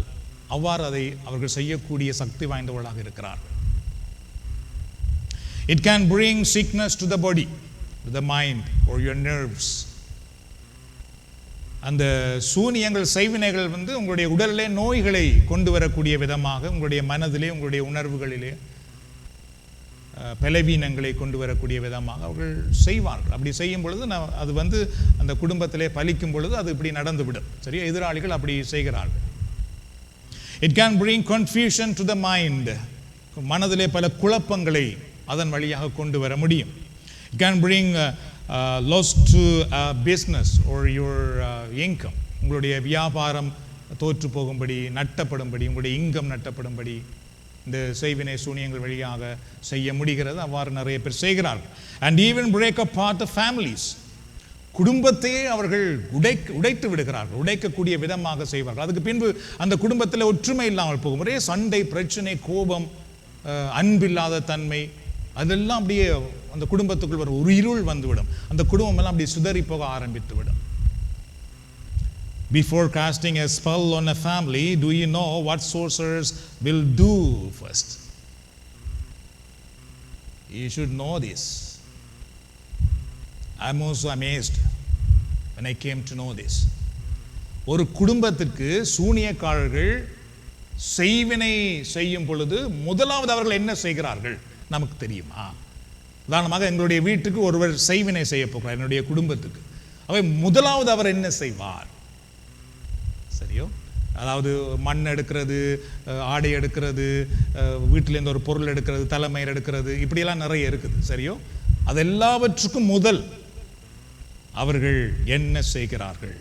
அவ்வாறு அதை அவர்கள் செய்யக்கூடிய சக்தி வாய்ந்தவர்களாக இருக்கிறார்கள். It can bring sickness to the body, to the mind or your nerves. அந்த சூனியங்கள் செய்வினைகள் உங்களுடைய உடலிலே நோய்களை கொண்டு வரக்கூடிய விதமாக உங்களுடைய மனதிலே உங்களுடைய உணர்வுகளிலே பலவீனங்களை கொண்டு வரக்கூடிய விதமாக அவர்கள் செய்வார்கள். அப்படி செய்யும் பொழுது அது அந்த குடும்பத்திலே பலிக்கும் பொழுது அது இப்படி நடந்துவிடும். சரியா? எதிராளிகள் அப்படி செய்கிறார்கள். It can bring confusion to the mind. மனதிலே பல குழப்பங்களை அதன் வழியாக கொண்டு வர முடியும். It can bring loss to business or your income. உங்களுடைய வியாபாரம் தோற்று போகும்படி, நட்டப்படும்படி, உங்களுடைய இன்கம் நட்டப்படும்படி இந்த செய்வினை சூனியங்கள் வழியாக செய்ய முடிகிறது. அவ்வாறு நிறைய பேர் செய்கிறார்கள். And even break apart the families. குடும்பத்தையே அவர்கள் உடைத்து விடுகிறார்கள். உடைக்கக்கூடிய விதமாக செய்வார்கள். அதுக்கு பின்பு அந்த குடும்பத்தில் ஒற்றுமை இல்லாமல் போகும். ஒரே சண்டை, பிரச்சனை, கோபம், அன்பில்லாத தன்மை, அதெல்லாம் அப்படியே அந்த குடும்பத்துக்குள் ஒரு இருள் வந்துவிடும். அந்த குடும்பம் எல்லாம் அப்படி சிதறி போக ஆரம்பித்து விடும். Before casting a spell on a family, do you know what sorcerers will do first? You should know this. I'm also amazed when I came to know this. ஒரு குடும்பத்திற்கு சூனியக்காரர்கள் செய்வினை செய்யும் பொழுது முதலாவது அவர்கள் என்ன செய்கிறார்கள் நமக்கு தெரியுமா? உதாரணமாக எங்களுடைய வீட்டுக்கு ஒருவர் செய்வினை செய்ய போகிறார், என்னுடைய குடும்பத்துக்கு. அவை முதலாவது அவர் என்ன செய்வார்? சரியோ? அதாவது மண் எடுக்கிறது, ஆடை எடுக்கிறது, வீட்டிலேருந்து ஒரு பொருள் எடுக்கிறது, தலைமயிர் எடுக்கிறது, இப்படியெல்லாம் நிறைய இருக்குது. சரியோ? அதெல்லாவற்றுக்கும் முதல் அவர்கள் என்ன செய்கிறார்கள்?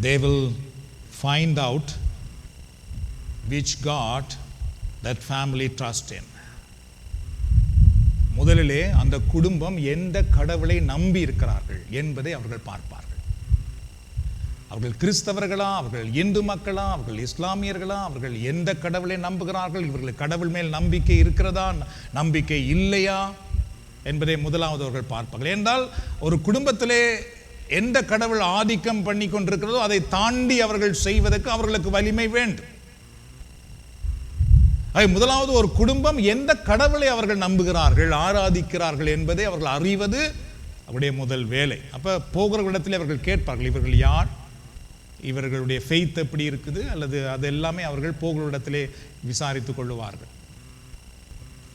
They will find out which God that family trusts in. முதலிலே அந்த குடும்பம் எந்த கடவுளை நம்பி இருக்கிறார்கள் என்பதை அவர்கள் பார்ப்பார்கள். அவர்கள் கிறிஸ்தவர்களா, அவர்கள் இந்து மக்களா, அவர்கள் இஸ்லாமியர்களா, அவர்கள் எந்த கடவுளை நம்புகிறார்கள், இவர்களுக்கு கடவுள் மேல் நம்பிக்கை இருக்கிறதா, நம்பிக்கை இல்லையா என்பதை முதலாவது அவர்கள் பார்ப்பார்கள். என்றால் ஒரு குடும்பத்திலே எந்த கடவுள் ஆதிக்கம் பண்ணி கொண்டிருக்கிறதோ அதை தாண்டி அவர்கள் செய்வதற்கு அவர்களுக்கு வலிமை வேண்டும். முதலாவது ஒரு குடும்பம் எந்த கடவுளை அவர்கள் நம்புகிறார்கள், ஆராதிக்கிறார்கள் என்பதை அவர்கள் அறிவது அவருடைய முதல் வேலை. அப்ப போகிற இடத்திலே அவர்கள் கேட்பார்கள், இவர்கள் யார், இவர்களுடைய ஃபெய்த் எப்படி இருக்குது, அல்லது அது எல்லாமே அவர்கள் போகிற இடத்திலே விசாரித்துக் கொள்ளுவார்கள்.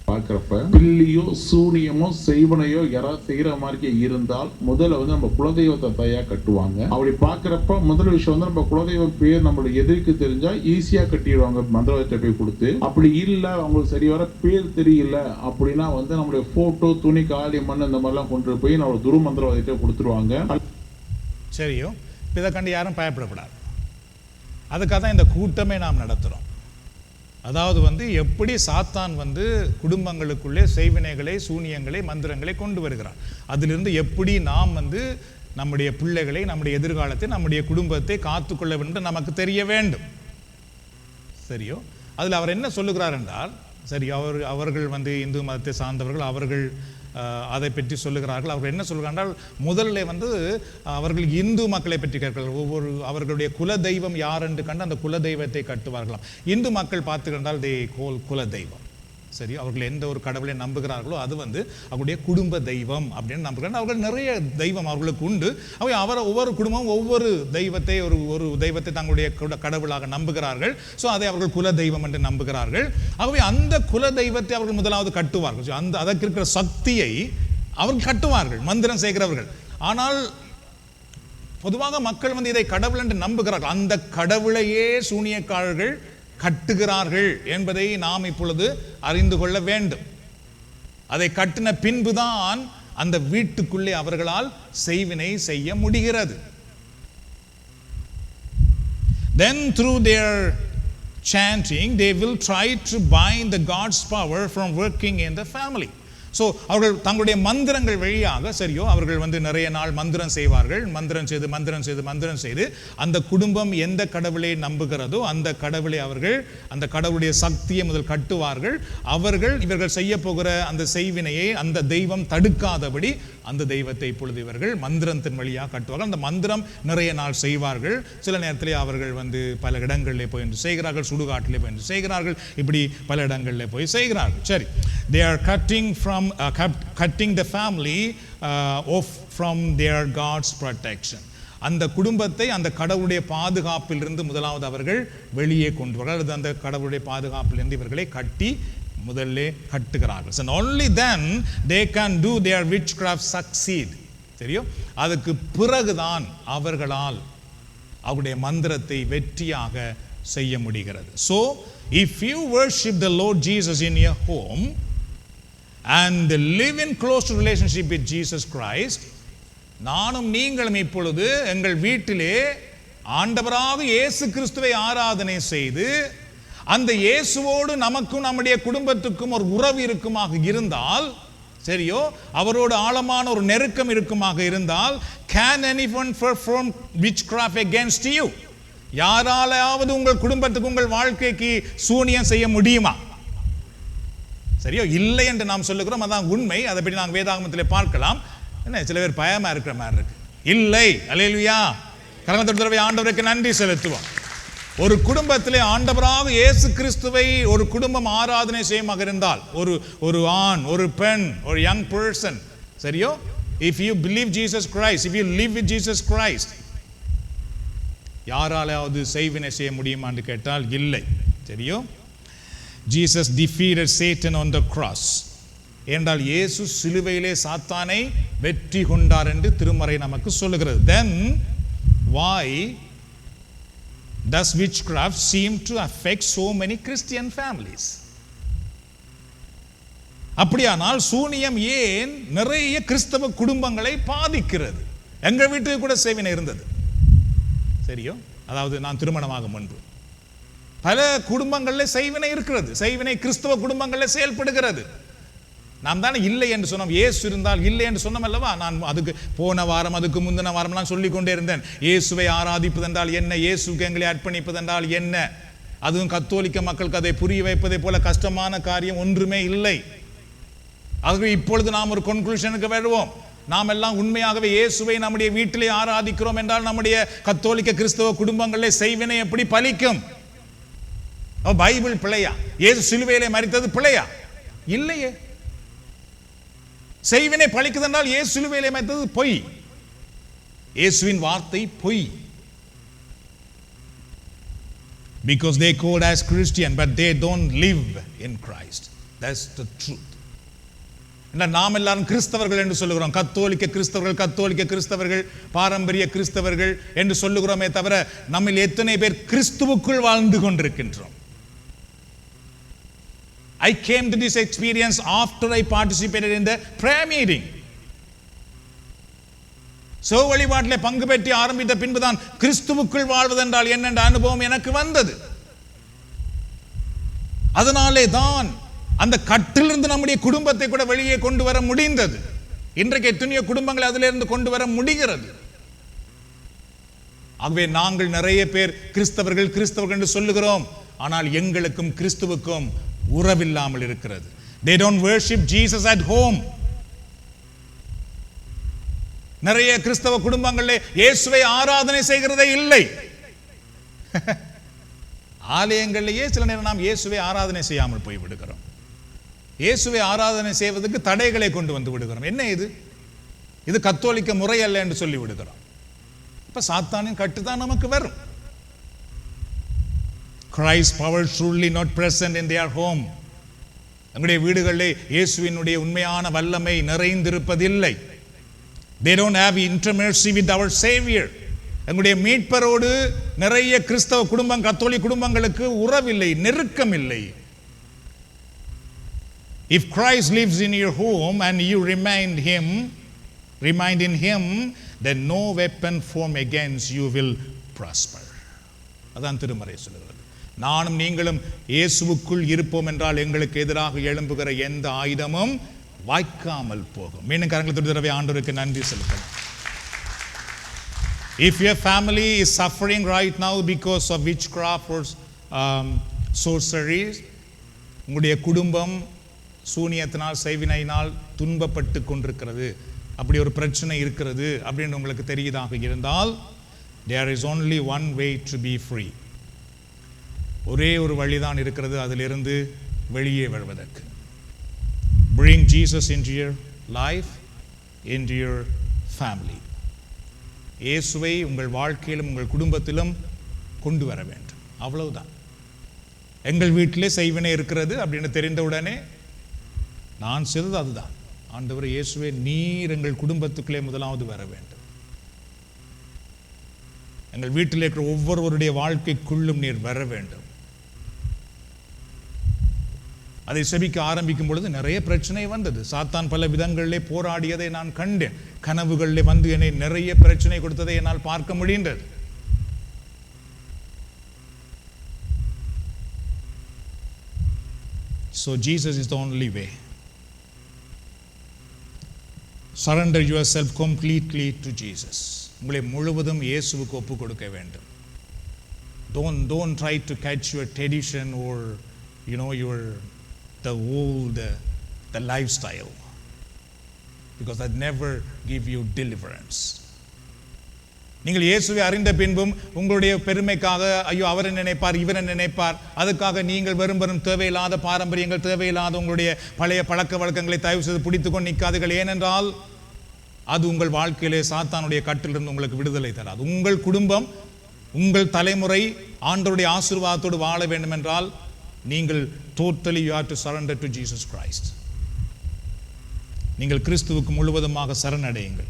பார்க்கிறப்ப பில்லியோ சூனியமோ செய்வனையோ யாராவது செய்யற மாதிரி இருந்தால் முதல்ல நம்ம குலதெய்வத்தை தயா கட்டுவாங்க. அப்படி பார்க்கிறப்ப முதல் விஷயம் நம்ம குலதெய்வம் பேர் நம்மளுடைய எதிர்க்கு தெரிஞ்சா ஈஸியா கட்டிடுவாங்க மந்திரவாதத்தை போய் கொடுத்து. அப்படி இல்ல அவங்களுக்கு சரி வர பேர் தெரியல அப்படின்னா நம்மளுடைய போட்டோ, துணி, காலி, மண் இந்த மாதிரிலாம் கொண்டு போய் நம்ம துரு மந்திரவாதத்தை கொடுத்துருவாங்க. சரியோ? இதை கண்டு யாரும் பயப்படக்கூடாது. அதுக்காக தான் இந்த கூட்டமே நாம் நடத்துறோம். அதாவது எப்படி சாத்தான் குடும்பங்களுக்குள்ளே செய்வினைகளை, சூனியங்களை, மந்திரங்களை கொண்டு வருகிறார், அதிலிருந்து எப்படி நாம் நம்முடைய பிள்ளைகளை, நம்முடைய எதிர்காலத்தை, நம்முடைய குடும்பத்தை காத்துக்கொள்ள வேண்டும் நமக்கு தெரிய வேண்டும். சரியோ? அதில் அவர் என்ன சொல்லுகிறார் என்றால், சரி அவர்கள் இந்து மதத்தை சார்ந்தவர்கள், அவர்கள் அதை பற்றி சொல்லுகிறார்கள். அவர்கள் என்ன சொல்கிறார்கள், முதல்ல அவர்கள் இந்து மக்களை பற்றி கேட்கிறார்கள். ஒவ்வொரு அவர்களுடைய குல தெய்வம் யார் என்று கண்டு அந்த குல தெய்வத்தை கட்டுவார்களாம். இந்து மக்கள் பார்த்து கண்டால் தே கோல் குல தெய்வம். சரி, அவர்கள் எந்த ஒரு கடவுளை நம்புகிறார்களோ அது அவருடைய குடும்ப தெய்வம் அப்படின்னு நம்புகிறார்கள். அவர்கள் நிறைய தெய்வம் அவர்களுக்கு உண்டு. ஒவ்வொரு குடும்பமும் ஒவ்வொரு தெய்வத்தை ஒரு தெய்வத்தை தங்களுடைய கடவுளாக நம்புகிறார்கள். ஸோ அதை அவர்கள் குல தெய்வம் என்று நம்புகிறார்கள். ஆகவே அந்த குல தெய்வத்தை அவர்கள் முதலாவது கட்டுவார்கள். அதற்கு இருக்கிற சக்தியை அவர்கள் கட்டுவார்கள், மந்திரம் செய்கிறவர்கள். ஆனால் பொதுவாக மக்கள் இதை கடவுள் என்று நம்புகிறார்கள். அந்த கடவுளையே சூனியக்காரர்கள் கட்டுகிறார்கள் என்பதை நாம் இப்பொழுது அறிந்து கொள்ள வேண்டும். அதை கட்டின பின்புதான் அந்த வீட்டுக்குள்ளே அவர்களால் செய்வினை செய்ய முடிகிறது. Then through their chanting they will try to bind the God's power from working in the family. So அவர்கள் தங்களுடைய மந்திரங்கள் வழியாக சரியோ அவர்கள் நிறைய நாள் மந்திரம் செய்வார்கள். மந்திரம் செய்து அந்த குடும்பம் எந்த கடவுளை நம்புகிறதோ அந்த கடவுளை அவர்கள் அந்த கடவுளுடைய சக்தியை முதல் கட்டுவார்கள். இவர்கள் செய்ய போகிற அந்த செய்வினையை அந்த தெய்வம் தடுக்காதபடி அந்த தெய்வத்தை இப்பொழுது இவர்கள் மந்திரத்தின் வழியாக கட்டுவார்கள். அந்த மந்திரம் நிறைய நாள் செய்வார்கள். சில நேரத்திலே அவர்கள் பல இடங்களிலே போய் செய்கிறார்கள், சுடுகாட்டிலே போய் செய்கிறார்கள், இப்படி பல இடங்களிலே போய் செய்கிறார்கள். சரி, they are cutting the family off from their God's protection. அந்த குடும்பத்தை அந்த கடவுளுடைய பாதுகாப்பிலிருந்து முதலாவது அவர்கள் வெளியே கொண்டு வருவார்கள். அந்த கடவுளுடைய பாதுகாப்பிலிருந்து இவர்களை கட்டி முதல்ல கட்டுகிறார்கள். So only then they can do their witchcraft succeed. தெரியும், அதுக்கு பிறகுதான் அவர்களால் அவருடைய மந்திரத்தை வெற்றியாக செய்ய முடிகிறது. So if you worship the Lord Jesus in your home and live in close relationship with Jesus Christ, நானும் நீங்களும் இப்பொழுது எங்கள் வீட்டிலே ஆண்டவராக இயேசு கிறிஸ்துவை ஆராதனை செய்து அந்த இயேசுவோடு நமக்கும் நம்முடைய குடும்பத்துக்கும் ஒரு உறவு இருக்குமாக இருந்தால், சரியோ, அவரோடு ஆழமான ஒரு நெருக்கம் இருக்குமாக இருந்தால், can anyone perform witchcraft against you? யாராலாவது உங்கள் குடும்பத்துக்கு உங்கள் வாழ்க்கைக்கு சூனியம் செய்ய முடியுமா? சரியோ, இல்லை என்று நாம் சொல்லுகிறோம், அதான் உண்மை. அதை பற்றி நாங்கள் வேதாகமத்திலே பார்க்கலாம். என்ன சில பேர் பயமா இருக்கிற மாதிரி இருக்கு. இல்லை, அல்லேலூயா, கரங்களை தடவை ஆண்டவருக்கு நன்றி செலுத்துவோம். ஒரு குடும்பத்திலே ஆண்டவராக இயேசு கிறிஸ்துவை ஒரு குடும்பம் ஆராதனை செய்யமாக இருந்தால், ஒரு ஆண், ஒரு பெண், ஒரு யங் பர்சன், சரியோ, if you believe Jesus Christ, if you live with Jesus Christ, யாராலாவது செய்வினை செய்ய முடியுமான்னு கேட்டால் இல்லை. சரியோ, Jesus defeated Satan on the cross. என்றால் இயேசு சிலுவையிலே சாத்தானை வெற்றி கொண்டார் என்று திருமறை நமக்கு சொல்லுகிறது. Then why does witchcraft seem to affect so many Christian families? அப்படியானால் சூனியம் ஏன் நிறைய கிறிஸ்தவ குடும்பங்களை பாதிக்கிறது? எங்க வீட்டுக்கு கூட செய்வினை இருந்தது. சரியோ, அதாவது நான் திருமணமாக முன்பு பல குடும்பங்களில் செய்வினை இருக்கிறது. செய்வினை கிறிஸ்தவ குடும்பங்களில் செயல்படுகிறது. நாம் தானே இல்லை என்று சொன்னோம். இயேசு இருந்தால் இல்லை என்று சொன்னோம் அல்லவா? நான் அதுக்கு போன வாரம், அதுக்கு முந்தின வாரம்லாம் சொல்லிக் கொண்டே இருந்தேன். இயேசுவை ஆராதிப்பது என்றால் என்ன, இயேசுக்கு எங்களை அர்ப்பணிப்பது என்றால் என்ன. அதுவும் கத்தோலிக்க மக்களுக்கு அதை புரிய வைப்பதை போல கஷ்டமான காரியம் ஒன்றுமே இல்லை. ஆகவே இப்பொழுது நாம் ஒரு கன்க்ளூஷனுக்கு வருவோம். நாம் எல்லாம் உண்மையாகவே இயேசுவை நம்முடைய வீட்டிலே ஆராதிக்கிறோம் என்றால் நம்முடைய கத்தோலிக்க கிறிஸ்தவ குடும்பங்களிலே செய்வினை எப்படி பலிக்கும்? பைபிள் பிழையா? இயேசு சிலுவையிலே மரித்தது பிழையா? இல்லையே. செய்வினை பலிக்குது என்றால் இயேசு சிலுவையிலே மரித்தது பொய். இயேசுவின் வார்த்தை பொய். Because they called as Christian but they don't live in Christ. That's the truth. நாம் எல்லாரும் கிறிஸ்தவர்கள் என்று சொல்லுகிறோம். கத்தோலிக்க கிறிஸ்தவர்கள், பாரம்பரிய கிறிஸ்தவர்கள் என்று சொல்லுகிறோமே தவிர நம்மில் எத்தனை பேர் கிறிஸ்துவுக்குள் வாழ்ந்து கொண்டிருக்கின்றோம்? I came to this experience after I participated in the prayer meeting. So வழிபாட்டிலே பங்கு பெற்று ஆரம்பித்த பின்புதான் கிறிஸ்துவுக்குள் வாழ்வதென்றால் என்னென்ற அனுபவம் எனக்கு வந்தது. அதனாலே தான் அந்த கட்டிலிருந்து நம்முடைய குடும்பத்தை கூட வெளியே கொண்டு வர முடிந்தது. இன்றைக்கு எத்தனையோ குடும்பங்களை அதிலிருந்து கொண்டு வர முடிகிறது. ஆகவே நாங்கள் நிறைய பேர் கிறிஸ்தவர்கள் என்று சொல்லுகிறோம். ஆனால் எங்களுக்கும் கிறிஸ்துவுக்கும் உறவில்லாமல் இருக்கிறது. They don't worship Jesus at home. நிறைய கிறிஸ்தவ குடும்பங்களிலே இயேசுவை ஆராதனை செய்கிறதே இல்லை. ஆலயங்களிலேயே சில நேரம் நாம் இயேசுவை ஆராதனை செய்யாமல் போய் விடுகிறோம். இயேசுவை ஆராதனை செய்வதற்கு தடைகளை கொண்டு வந்து விடுகிறோம். என்ன இது கத்தோலிக்க முறை அல்ல என்று சொல்லி விடுகிறோம். இப்ப சாத்தானின் கட்டுதான் நமக்கு வரும். Christ's power truly not present in their home. நம்முடைய வீடுகளிலே இயேசுவினுடைய உண்மையான வல்லமை நிறைந்திருப்பதில்லை. They don't have intimacy with our Savior. எங்களுடைய மீட்பரோடு நிறைய கிறிஸ்தவ குடும்பம், கத்தோலிக்க குடும்பங்களுக்கு உறவில்லை, நெருக்கம் இல்லை. If Christ lives in your home and you remind in him, then no weapon formed against you will prosper. அதான் திருமறை சொல்கிறது. நானும் நீங்களும் இயேசுவுக்குள் இருப்போம் என்றால் எங்களுக்கு எதிராக எழும்புகிற எந்த ஆயுதமும் வாய்க்காமல் போகும். மீண்டும் கரங்களை தடவை ஆண்டவருக்கு நன்றி செலுத்தலாம். If your family is suffering right now because of witchcraft or sorcery, உங்களுடைய குடும்பம் சூனியத்தினால் செய்வினையினால் துன்பப்பட்டு கொண்டிருக்கிறது, அப்படி ஒரு பிரச்சனை இருக்கிறது அப்படின்னு உங்களுக்கு தெரியுதாக இருந்தால், there is only one way to be free. ஒரே ஒரு வழிதான் இருக்கிறது அதிலிருந்து வெளியே வருவதற்கு. Bring Jesus into your life, into your family. இயேசுவை உங்கள் வாழ்க்கையிலும் உங்கள் குடும்பத்திலும் கொண்டு வர வேண்டும். அவ்வளவுதான். எங்கள் வீட்டிலே செய்வினை இருக்கிறது அப்படின்னு தெரிந்தவுடனே நான் செய்தது அதுதான். ஆண்டவர் இயேசுவே, நீர் எங்கள் குடும்பத்துக்குள்ளே முதலாவது வர வேண்டும். எங்கள் வீட்டில் இருக்கிற ஒவ்வொருவருடைய வாழ்க்கைக்குள்ளும் நீர் வர வேண்டும். அதை செபிக்க ஆரம்பிக்கும் பொழுது நிறைய பிரச்சனை வந்தது. சாத்தான் பல விதங்களிலே போராடியதை நான் கண்டேன். கனவுகளிலே வந்து என்னை நிறைய பிரச்சனை கொடுத்ததை என்னால் பார்க்க முடிந்தது. So Jesus is the only way. Surrender yourself completely to Jesus. உங்களை முழுவதும் இயேசுவுக்கு ஒப்பு கொடுக்க வேண்டும். Don't try to catch your tradition or the lifestyle, because that never give you deliverance. நீங்கள் இயேசுவை அறிந்த பின்பும் உங்களுடைய பெருமைக்காக ஐயோ அவரை நினைப்பார் இவரை நினைப்பார் அதுக்காக நீங்கள் வெறும் தேவையில்லாத பாரம்பரியங்கள், தேவையில்லாத உங்களுடைய பழைய பழக்க வழக்கங்களை தயவு செய்து பிடித்துக்கொண்டு நிற்காதீர்கள். ஏனென்றால் அது உங்கள் வாழ்க்கையிலே சாத்தானுடைய கட்டிலிருந்து உங்களுக்கு விடுதலை தராது. உங்கள் குடும்பம், உங்கள் தலைமுறை ஆண்டவருடைய ஆசீர்வாதத்தோடு வாழ வேண்டும் என்றால் நீங்கள் totally you have to surrender to Jesus Christ. நீங்கள் கிறிஸ்துவுக்கு முழுவதுமாக சரணடையுங்கள்.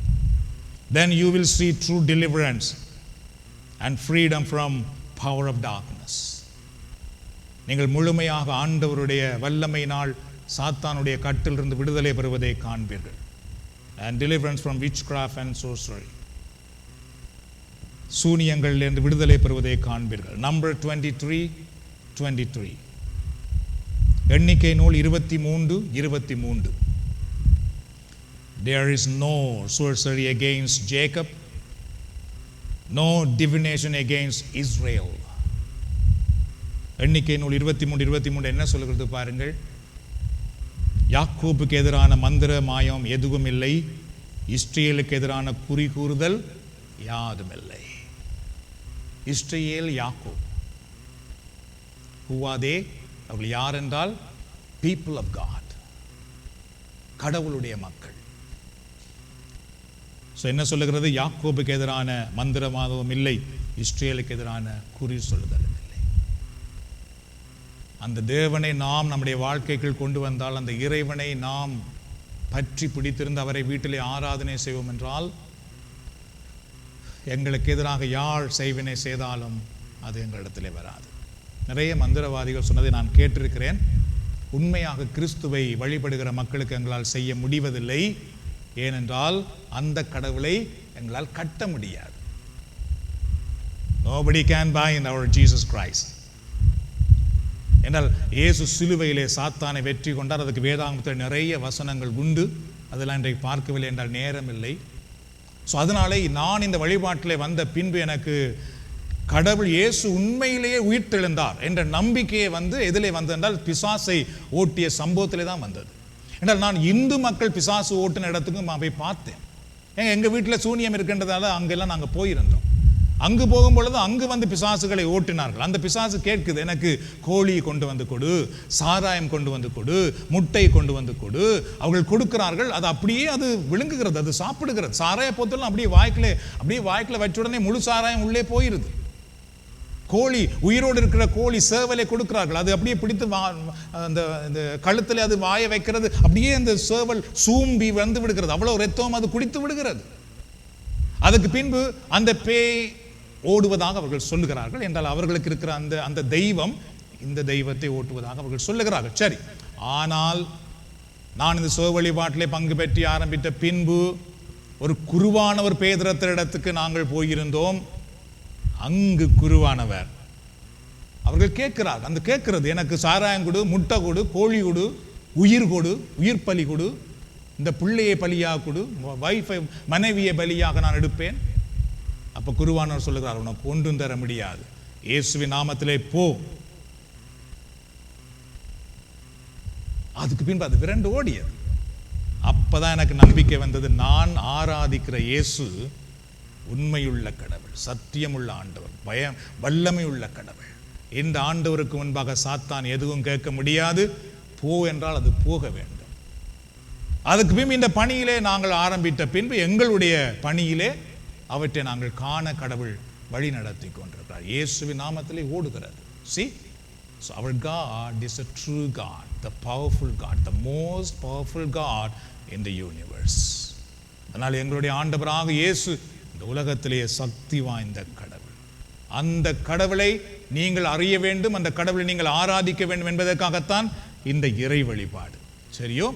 Then you will see true deliverance and freedom from power of darkness. நீங்கள் முழுமையாக ஆண்டவருடைய வல்லமையினால் சாத்தானுடைய கட்டிலிருந்து விடுதலை பெறுவதை காண்பீர்கள். And deliverance from witchcraft and sorcery. சூனியங்களிலிருந்து விடுதலை பெறுவதை காண்பீர்கள். Number 23:23. எண்ணிக்கை நூல் 23:23. There is no sorcery against Jacob, no divination against Israel. எண்ணிக்கை நூல் 23:23 என்ன சொல்கிறது பாருங்கள். யாக்கோபுக்கு எதிரான மந்திர மாயம் எதுவும் இல்லை, இஸ்ரேலுக்கு எதிரான குறி கூறுதல் யாதும் இல்லை. Israel, Yakob, who are they? அவர்கள் யார் என்றால் people of God, கடவுளுடைய மக்கள். ஸோ என்ன சொல்லுகிறது? யாக்கோபுக்கு எதிரான மந்திரமாகவும் இல்லை, இஸ்ரேலுக்கு எதிரான குறி சொல்லுதலும் இல்லை. அந்த தேவனை நாம் நம்முடைய வாழ்க்கைக்குள் கொண்டு வந்தால், அந்த இறைவனை நாம் பற்றி பிடித்திருந்து அவரை வீட்டிலே ஆராதனை செய்வோம் என்றால், எங்களுக்கு எதிராக யார் செய்வினை செய்தாலும் அது எங்களிடத்திலே வராது. நிறைய மந்திரவாதிகள் சொன்னதை நான் கேட்டிருக்கிறேன். உண்மையாக கிறிஸ்துவை வழிபடுகிற மக்களுக்கு எங்களால் செய்ய முடிவதில்லை. ஏனென்றால் அந்த கடவுளை எங்களால் கட்ட முடியாது. Nobody can bind our Jesus Christ. என்றால் இயேசு சிலுவையிலே சாத்தானை வெற்றி கொண்டார். அதுக்கு வேதாகமத்தில் நிறைய வசனங்கள் உண்டு. அதெல்லாம் இன்றைக்கு பார்க்கவில்லை என்றால் நேரம் இல்லை. ஸோ அதனாலே நான் இந்த வழிபாட்டிலே வந்த பின்பு எனக்கு கடவுள் இயேசு உண்மையிலேயே உயிர்த்தெழுந்தார் என்ற நம்பிக்கையை எதிலே வந்தது என்றால் பிசாசை ஓட்டிய சம்பவத்திலே தான் வந்தது. என்றால் நான் இந்து மக்கள் பிசாசு ஓட்டின இடத்துக்கு நான் போய் பார்த்தேன். எங்கள் வீட்டில் சூனியம் இருக்கின்றதால அங்கெல்லாம் நாங்கள் போயிருந்தோம். அங்கு போகும்பொழுது அங்கு பிசாசுகளை ஓட்டினார்கள். அந்த பிசாசு கேட்குது, எனக்கு கோழி கொண்டு வந்து கொடு, சாராயம் கொண்டு வந்து கொடு, முட்டை கொண்டு வந்து கொடு. அவர்கள் கொடுக்கிறார்கள், அது அப்படியே அது விழுங்குகிறது, அது சாப்பிடுகிறது. சாராய போத்தெல்லாம் அப்படியே வாய்க்கில் வச்ச உடனே முழு சாராயம் உள்ளே போயிருது. கோழி, உயிரோடு இருக்கிற கோழி சேவலை கொடுக்கிறார்கள், அது அப்படியே பிடித்து அந்த கழுத்தில் அது வாய வைக்கிறது, அப்படியே அந்த சேவல் சூம்பி வந்து விடுகிறது, அவ்வளோ ரத்தம் அது குடித்து விடுகிறது. அதுக்கு பின்பு அந்த பேய் ஓடுவதாக அவர்கள் சொல்லுகிறார்கள். என்றால் அவர்களுக்கு இருக்கிற அந்த தெய்வம் இந்த தெய்வத்தை ஓட்டுவதாக அவர்கள் சொல்லுகிறார்கள். சரி, ஆனால் நான் இந்த சுக வழிபாட்டிலே பங்கு பெற்றி ஆரம்பித்த பின்பு ஒரு குருவானவர் பேதுருவிடத்துக்கு நாங்கள் போயிருந்தோம். அங்கு குருவானவர் அவர்கள் கேட்கிறார், அந்த கேட்கிறது, எனக்கு சாராயம் கொடு, முட்டை கொடு, கோழி கொடு, உயிர் கொடு, உயிர் பலி கொடு, இந்த பிள்ளையை பலியாக கொடு, வைஃபை மனைவியை பலியாக நான் எடுப்பேன். அப்ப குருவானவர் சொல்லுகிறார், உனக்கு ஒன்றும் தர முடியாது, இயேசுவின் நாமத்திலே போ. அதுக்கு பின்பு அது விரண்டு ஓடியது. அப்பதான் எனக்கு நம்பிக்கை வந்தது, நான் ஆராதிக்கிற இயேசு உண்மையுள்ள கடவுள், சத்தியமுள்ள ஆண்டவர், வல்லமையுள்ள கடவுள். இந்த ஆண்டவருக்கு முன்பாக சாத்தான் எதுவும் கேட்க முடியாது. போ என்றால் அது போக வேண்டும். அதுக்கு பின்பு இந்த பணியிலே நாங்கள் ஆரம்பித்த பின்பு எங்களுடைய பணியிலே அவற்றை நாங்கள் காண கடவுள் வழி நடத்தி கொண்டிருக்கிறார். இயேசுவின் நாமத்திலே ஓடுகிறது. See? So our God is a true God, the powerful God, the most powerful God in the universe. அதனால் எங்களுடைய ஆண்டவராக இயேசு இந்த உலகத்திலேயே சக்தி வாய்ந்த கடவுள். அந்த கடவுளை நீங்கள் அறிய வேண்டும், அந்த கடவுளை நீங்கள் ஆராதிக்க வேண்டும் என்பதற்காகத்தான் இந்த இறை வழிபாடு. சரியோ?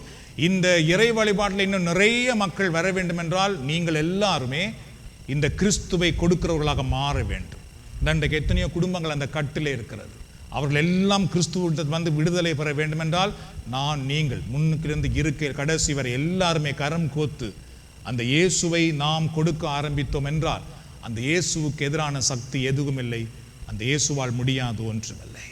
இந்த இறை வழிபாட்டில் இன்னும் நிறைய மக்கள் வர வேண்டும் என்றால் நீங்கள் எல்லாருமே இந்த கிறிஸ்துவை கொடுக்கிறவர்களாக மாற வேண்டும். இன்றைக்கு எத்தனையோ குடும்பங்கள் அந்த கட்டிலே இருக்கிறது. அவர்கள் எல்லாம் கிறிஸ்துவ வந்து விடுதலை பெற வேண்டும் என்றால் நீங்கள் முன்னிலிருந்து இருக்க கடைசி வரை எல்லாருமே கரம் கோத்து அந்த இயேசுவை நாம் கொடுக்க ஆரம்பித்தோம் என்றால் அந்த இயேசுவுக்கு எதிரான சக்தி எதுவும் இல்லை. அந்த இயேசுவால் முடியாது ஒன்றுமில்லை.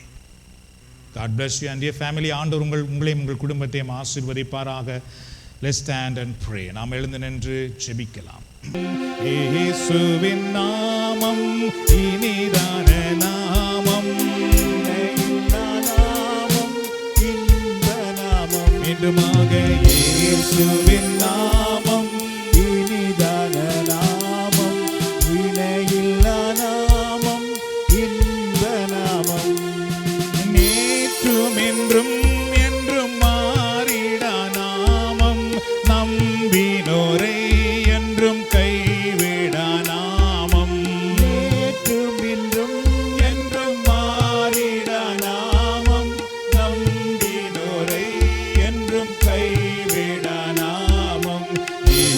God bless you and your family. ஆண்டவர் உங்களையும் உங்கள் குடும்பத்தையும் ஆசீர்வதிப்பாராக. Let's stand and pray. நாம் எழுந்து நின்று ஜெபிக்கலாம். இயேசுவின் நாமம் இனிதான நாமம், நாமம் இன்ப நாமம். மீண்டுமாக இயேசுவின் நாமம் இனிதான நாமம், இணையில்லா நாமம் இன்ப நாமம். நேற்றும் என்றும் என்றும் மாறிடா நாமம், நம்பினோரை என்றும் கைவிடா நாமம். நேற்றும் என்றும் என்றும் மாறிடா நாமம், நம்பினோரை என்றும் கைவிடா நாமம்.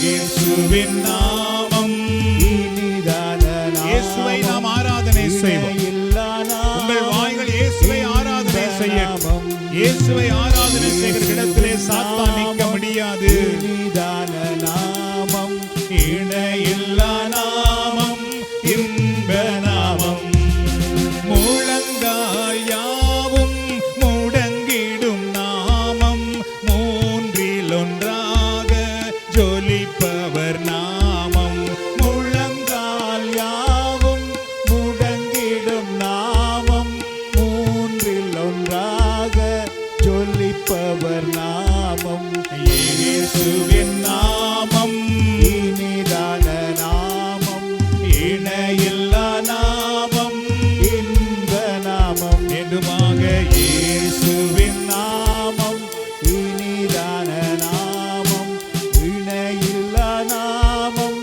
இயேசுவின் நாமம் இனிதான நாமம். இயேசுவை நாம் ஆராதனை செய்வோம். உங்கள் வாய்கள் இயேசுவை ஆராதனை செய்யட்டும். இயேசுவை ஆராதனை செய்கிற இடத்திலே சாத்தான் நிற்க முடியாது. இனிதான நாமம், இணையில்லா நாமம், இன்ப நாமம். முழங்கால் யாவும் முடங்கிடும் நாமம், மூன்றில் ஒன்றாக ஜொலிப்பவர் நாமம். முழங்கால் யாவும் முடங்கிடும் நாமம், மூன்றில் ஒன்றாக ஜொலிப்பவர் நாமம். இயேசுவின் நாமம் இனிதான நாமம், இணையில்லா நாமம், இன்ப நாமம். என்றுமாக இயேசுவின் நாமம் இனிதான நாமம், இணையில்லா நாமம்,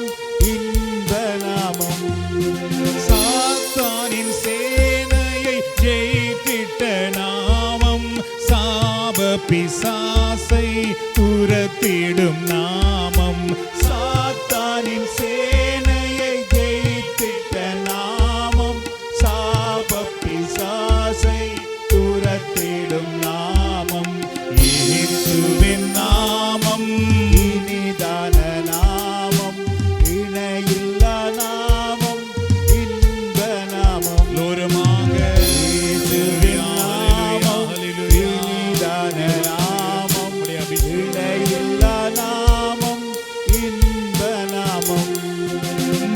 இன்ப நாமம். சாத்தானின் சேனையை ஜெயித்திட்ட நாமம், சாப பிசாசை துரத்திடும் நாமம். சாத்தானின் சேனையை ஜெயித்திட்ட நாமம், சாப பிசாசை துரத்திடும் நாமம். இயேசுவின் நாமம் இனிதான நாமம், இணையில்லா நாமம், இன்ப நாமம். லோரமாக இயேசுவின் நாமம் இனிதான நாமம், இணையில்லா நாமம், இன்ப நாமம்.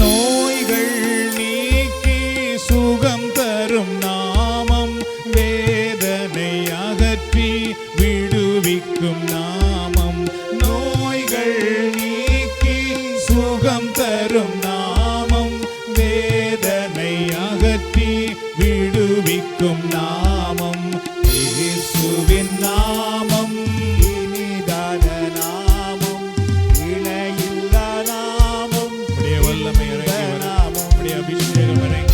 நோய்கள் நீக்கி சுகம் தரும் நாமம், வேதனை அகற்றி விடுவிக்கும் நாமம். நோய்கள் நீக்கி சுகம் தரும் நாமம், வேதனை அகற்றி விடுவிக்கும் நாமம். இயேசுவின் நாமம் இனிதான நாமம், இணையில்லா நாமம், வல்லமை இறங்கி நாமம், அபிஷேகம் இறங்கி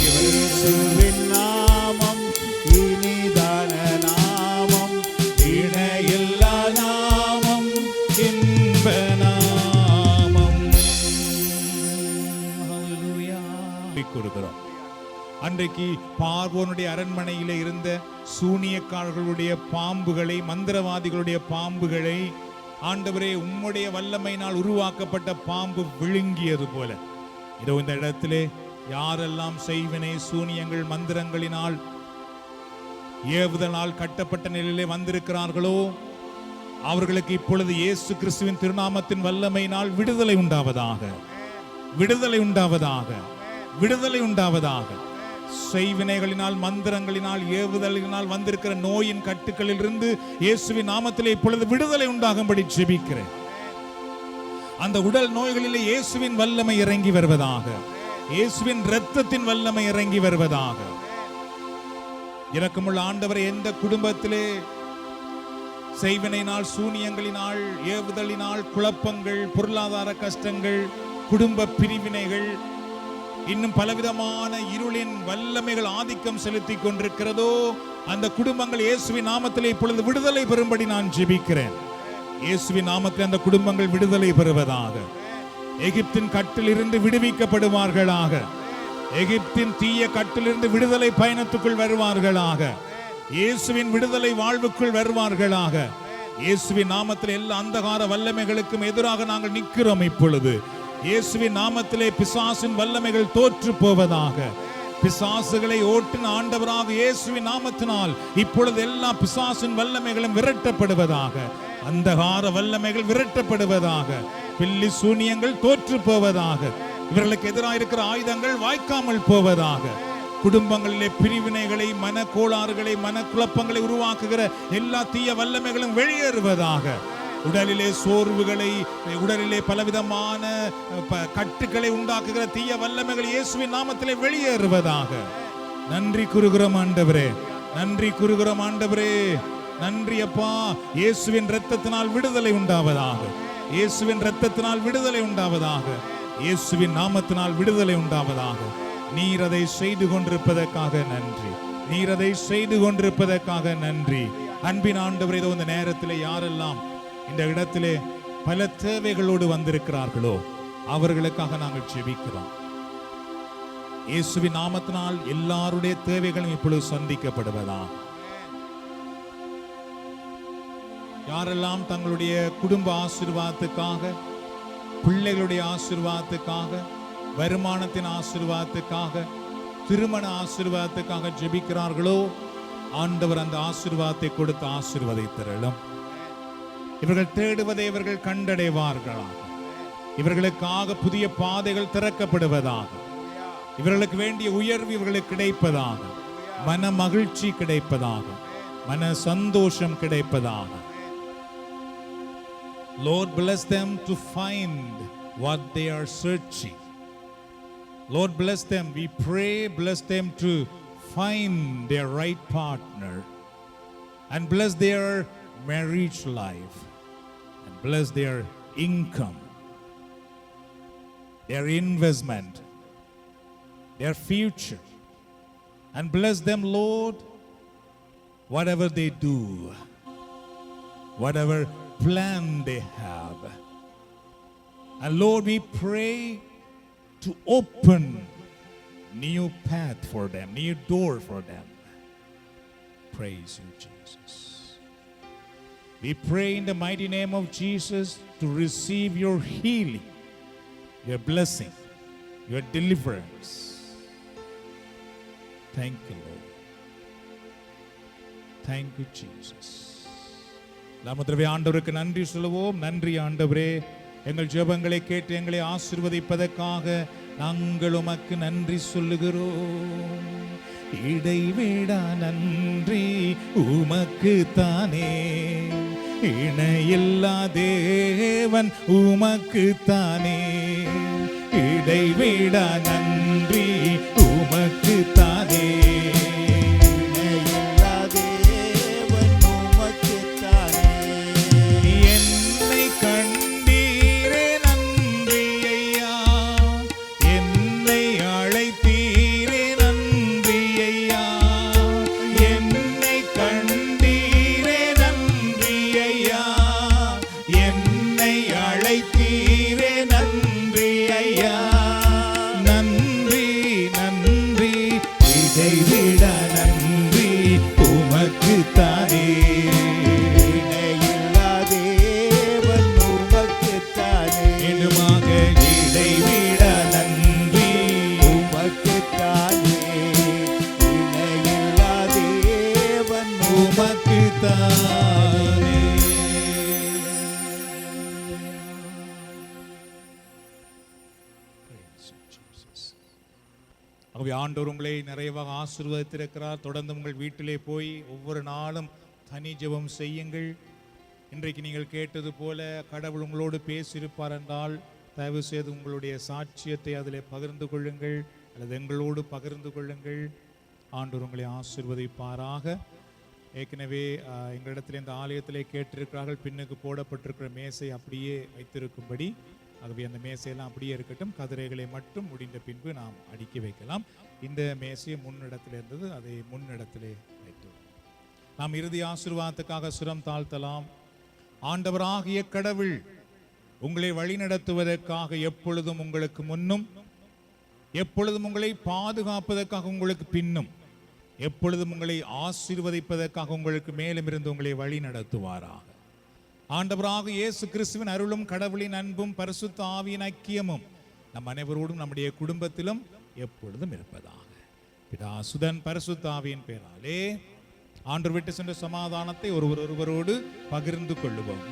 அன்றைக்கு பார்வோனுடைய அரண்மனையிலே இருந்த சூனியக்காரர்களுடைய பாம்புகளை, மந்திரவாதிகளுடைய பாம்புகளை ஆண்டவரே உம்முடைய வல்லமையினால் உருவாக்கப்பட்ட பாம்பு விழுங்கியது போல இதோ இந்த இடத்திலே யாரெல்லாம் செய்வினை, சூனியங்கள், மந்திரங்களினால், ஏவுதலால் கட்டப்பட்ட நிலையிலே வந்திருக்கிறார்களோ அவர்களுக்கு இப்பொழுது இயேசு கிறிஸ்துவின் திருநாமத்தின் வல்லமையினால் விடுதலை உண்டாவதாக, விடுதலை உண்டாவதாக, விடுதலை உண்டாவதாக. செய்வினைகளினால், மந்திரங்களினால், ஏவுதலினால் வந்திருக்கிற நோயின் கட்டுக்களில் இருந்து இயேசுவின் நாமத்திலே இப்பொழுது விடுதலை உண்டாகும்படி ஜெபிக்கிறேன். அந்த உடல் நோய்களிலே இயேசுவின் வல்லமை இறங்கி வருவதாக, இயேசுவின் இரத்தத்தின் வல்லமை இறங்கி வருவதாக. இரக்கமுள்ள ஆண்டவரே, எந்த குடும்பத்திலே செய்வினையினால், சூனியங்களினால், ஏவுதலினால் குழப்பங்கள், பொருளாதார கஷ்டங்கள், குடும்ப பிரிவினைகள், இன்னும் பலவிதமான இருளின் வல்லமைகள் ஆதிக்கம் செலுத்தி கொண்டிருக்கிறதோ அந்த குடும்பங்கள் இயேசுவின் நாமத்திலே இப்பொழுது விடுதலை பெறும்படி நான் ஜெபிக்கிறேன். இயேசுவின் நாமத்தில் அந்த குடும்பங்கள் விடுதலை பெறுவதாக, எகிப்தின் கட்டிலிருந்து விடுவிக்கப்படுவார்களாக, எகிப்தின் தீய கட்டிலிருந்து விடுதலை பயணத்துக்குள் வருவார்களாக, இயேசுவின் விடுதலை வாழ்வுக்குள் வருவார்களாக. இயேசுவின் நாமத்தில் எல்லா அந்தகார வல்லமைகளுக்கும் எதிராக நாங்கள் நிற்கிறோம். இப்பொழுது இயேசுவின் நாமத்திலே பிசாசின் வல்லமைகள் தோற்று போவதாக. பிசாசுகளை ஓட்டின ஆண்டவராக இயேசுவின் நாமத்தினால் இப்பொழுது எல்லா பிசாசின் வல்லமைகளும் விரட்டப்படுவதாக, அந்தகார வல்லமைகள் விரட்டப்படுவதாக, பில்லி சூனியங்கள் தோற்று போவதாக, இவர்களுக்கு எதிராக இருக்கிற ஆயுதங்கள் வாய்க்காமல் போவதாக. குடும்பங்களிலே பிரிவினைகளை, மனக்கோளாறுகளை, மனக்குழப்பங்களை உருவாக்குகிற எல்லா தீய வல்லமைகளும் வெளியேறுவதாக. உடலிலே சோர்வுகளை, உடலிலே பலவிதமான கட்டுக்களை உண்டாக்குகிற தீய வல்லமைகள் இயேசுவின் நாமத்திலே வெளியேறுவதாக. நன்றி கூறுகிறோம் ஆண்டவரே, நன்றி கூறுகிறோம் ஆண்டவரே, நன்றி அப்பா. இயேசுவின் இரத்தத்தினால் விடுதலை உண்டாவதாக, இயேசுவின் இரத்தத்தினால் விடுதலை உண்டாவதாக, இயேசுவின் நாமத்தினால் விடுதலை உண்டாவதாக. நீர் அதை செய்து கொண்டிருப்பதற்காக நன்றி, நீர் அதை செய்து கொண்டிருப்பதற்காக நன்றி. அன்பின் ஆண்டவரே, இந்த நேரத்திலே யாரெல்லாம் இந்த இடத்திலே பல தேவைகளோடு வந்திருக்கிறார்களோ அவர்களுக்காக நாங்கள் ஜெபிக்கிறோம். இயேசுவின் நாமத்தினால் எல்லாருடைய தேவைகளும் இப்பொழுது சந்திக்கப்படுவதாக. யாரெல்லாம் தங்களுடைய குடும்ப ஆசீர்வாதத்துக்காக, பிள்ளைகளுடைய ஆசீர்வாதத்துக்காக, வருமானத்தின் ஆசீர்வாதத்துக்காக, திருமண ஆசீர்வாதத்துக்காக ஜெபிக்கிறார்களோ ஆண்டவர் அந்த ஆசீர்வாதத்தை கொடுத்து ஆசீர்வதித்தருளும். இவர்கள் தேடுவதை இவர்கள் கண்டடைவார்களாக, இவர்களுக்காக புதிய பாதைகள் திறக்கப்படுவதாக, இவர்களுக்கு வேண்டிய உயர்வு இவர்களுக்கு கிடைப்பதாக, மன மகிழ்ச்சி கிடைப்பதாக, மன சந்தோஷம் கிடைப்பதாக. Lord, bless them to find what they are searching. Lord, bless them. We pray, bless them to find their right partner, and bless their marriage life, and bless their income, their investment, their future, and bless them, Lord, whatever they do, whatever plan they have. And Lord, we pray to open new path for them, new door for them. Praise you, Jesus. We pray in the mighty name of Jesus to receive your healing, your blessing, your deliverance. Thank you, Lord. Thank you, Jesus. நாமத்திலே ஆண்டவருக்கு நன்றி சொல்லுவோம். நன்றி ஆண்டவரே, எங்கள் ஜெபங்களை கேட்டு எங்களை ஆசீர்வதிப்பதற்காக நாங்கள் உமக்கு நன்றி சொல்லுகிறோம். இடைவிடா நன்றி உமக்கு தானே, இணையில்லா தேவன் உமக்கு தானே. இடைவிடா நன்றி உமக்கு தானே, இணையில்லா தேவன் உமக்கு தானே. என்னை கண்டீரே நன்றி ஐயா, என்னை அழைத்தீரே நன்றி ஐயா, என்னை கண்டீரே நன்றி ஐயா, என்னை அழைத்தீரே நன்றி ஐயா. நன்றி நன்றி தானே. ஆகவே ஆண்டவர் உங்களை நிறைவாக ஆசீர்வதித்திருக்கிறார். தொடர்ந்து உங்கள் வீட்டிலே போய் ஒவ்வொரு நாளும் தனி ஜெபம் செய்யுங்கள். இன்றைக்கு நீங்கள் கேட்டது போல கடவுள் உங்களோடு பேசியிருப்பார் என்றால் தயவு செய்து உங்களுடைய சாட்சியத்தை அதில் பகிர்ந்து கொள்ளுங்கள், அல்லது எங்களோடு பகிர்ந்து கொள்ளுங்கள். ஆண்டவர் உங்களை ஆசீர்வதிப்பாராக. ஏற்கனவே எங்களிடத்தில் இந்த ஆலயத்திலே கேட்டிருக்கிறார்கள், பின்னுக்கு போடப்பட்டிருக்கிற மேசை அப்படியே வைத்திருக்கும்படி. ஆகவே அந்த மேசையெல்லாம் அப்படியே இருக்கட்டும், கதிரைகளை மட்டும் முடிந்த பின்பு நாம் அடுக்கி வைக்கலாம். இந்த மேசையை முன்னிடத்தில் இருந்தது, அதை முன்னிடத்திலே வைத்தோம். நாம் இறுதி ஆசீர்வாதத்துக்காக சுரம் தாழ்த்தலாம். ஆண்டவராகிய கடவுள் உங்களை வழிநடத்துவதற்காக எப்பொழுதும் உங்களுக்கு முன்னும், எப்பொழுதும் உங்களை பாதுகாப்பதற்காக உங்களுக்கு பின்னும், எப்பொழுதும் உங்களை ஆசீர்வதிப்பதற்காக உங்களுக்கு மேலும் இருந்து உங்களை வழி நடத்துவாராக. ஆண்டவராக இயேசு கிறிஸ்துவின் அருளும் கடவுளின் அன்பும் பரிசுத்த ஆவியின் ஐக்கியமும் நம் அனைவரோடும் நம்முடைய குடும்பத்திலும் எப்பொழுதும் இருப்பதாக. பிதா சுதன் பரிசுத்த ஆவியின் பெயராலே ஆண்டவர் விட்டு சென்ற சமாதானத்தை ஒருவரோடு பகிர்ந்து கொள்ளுவோம்.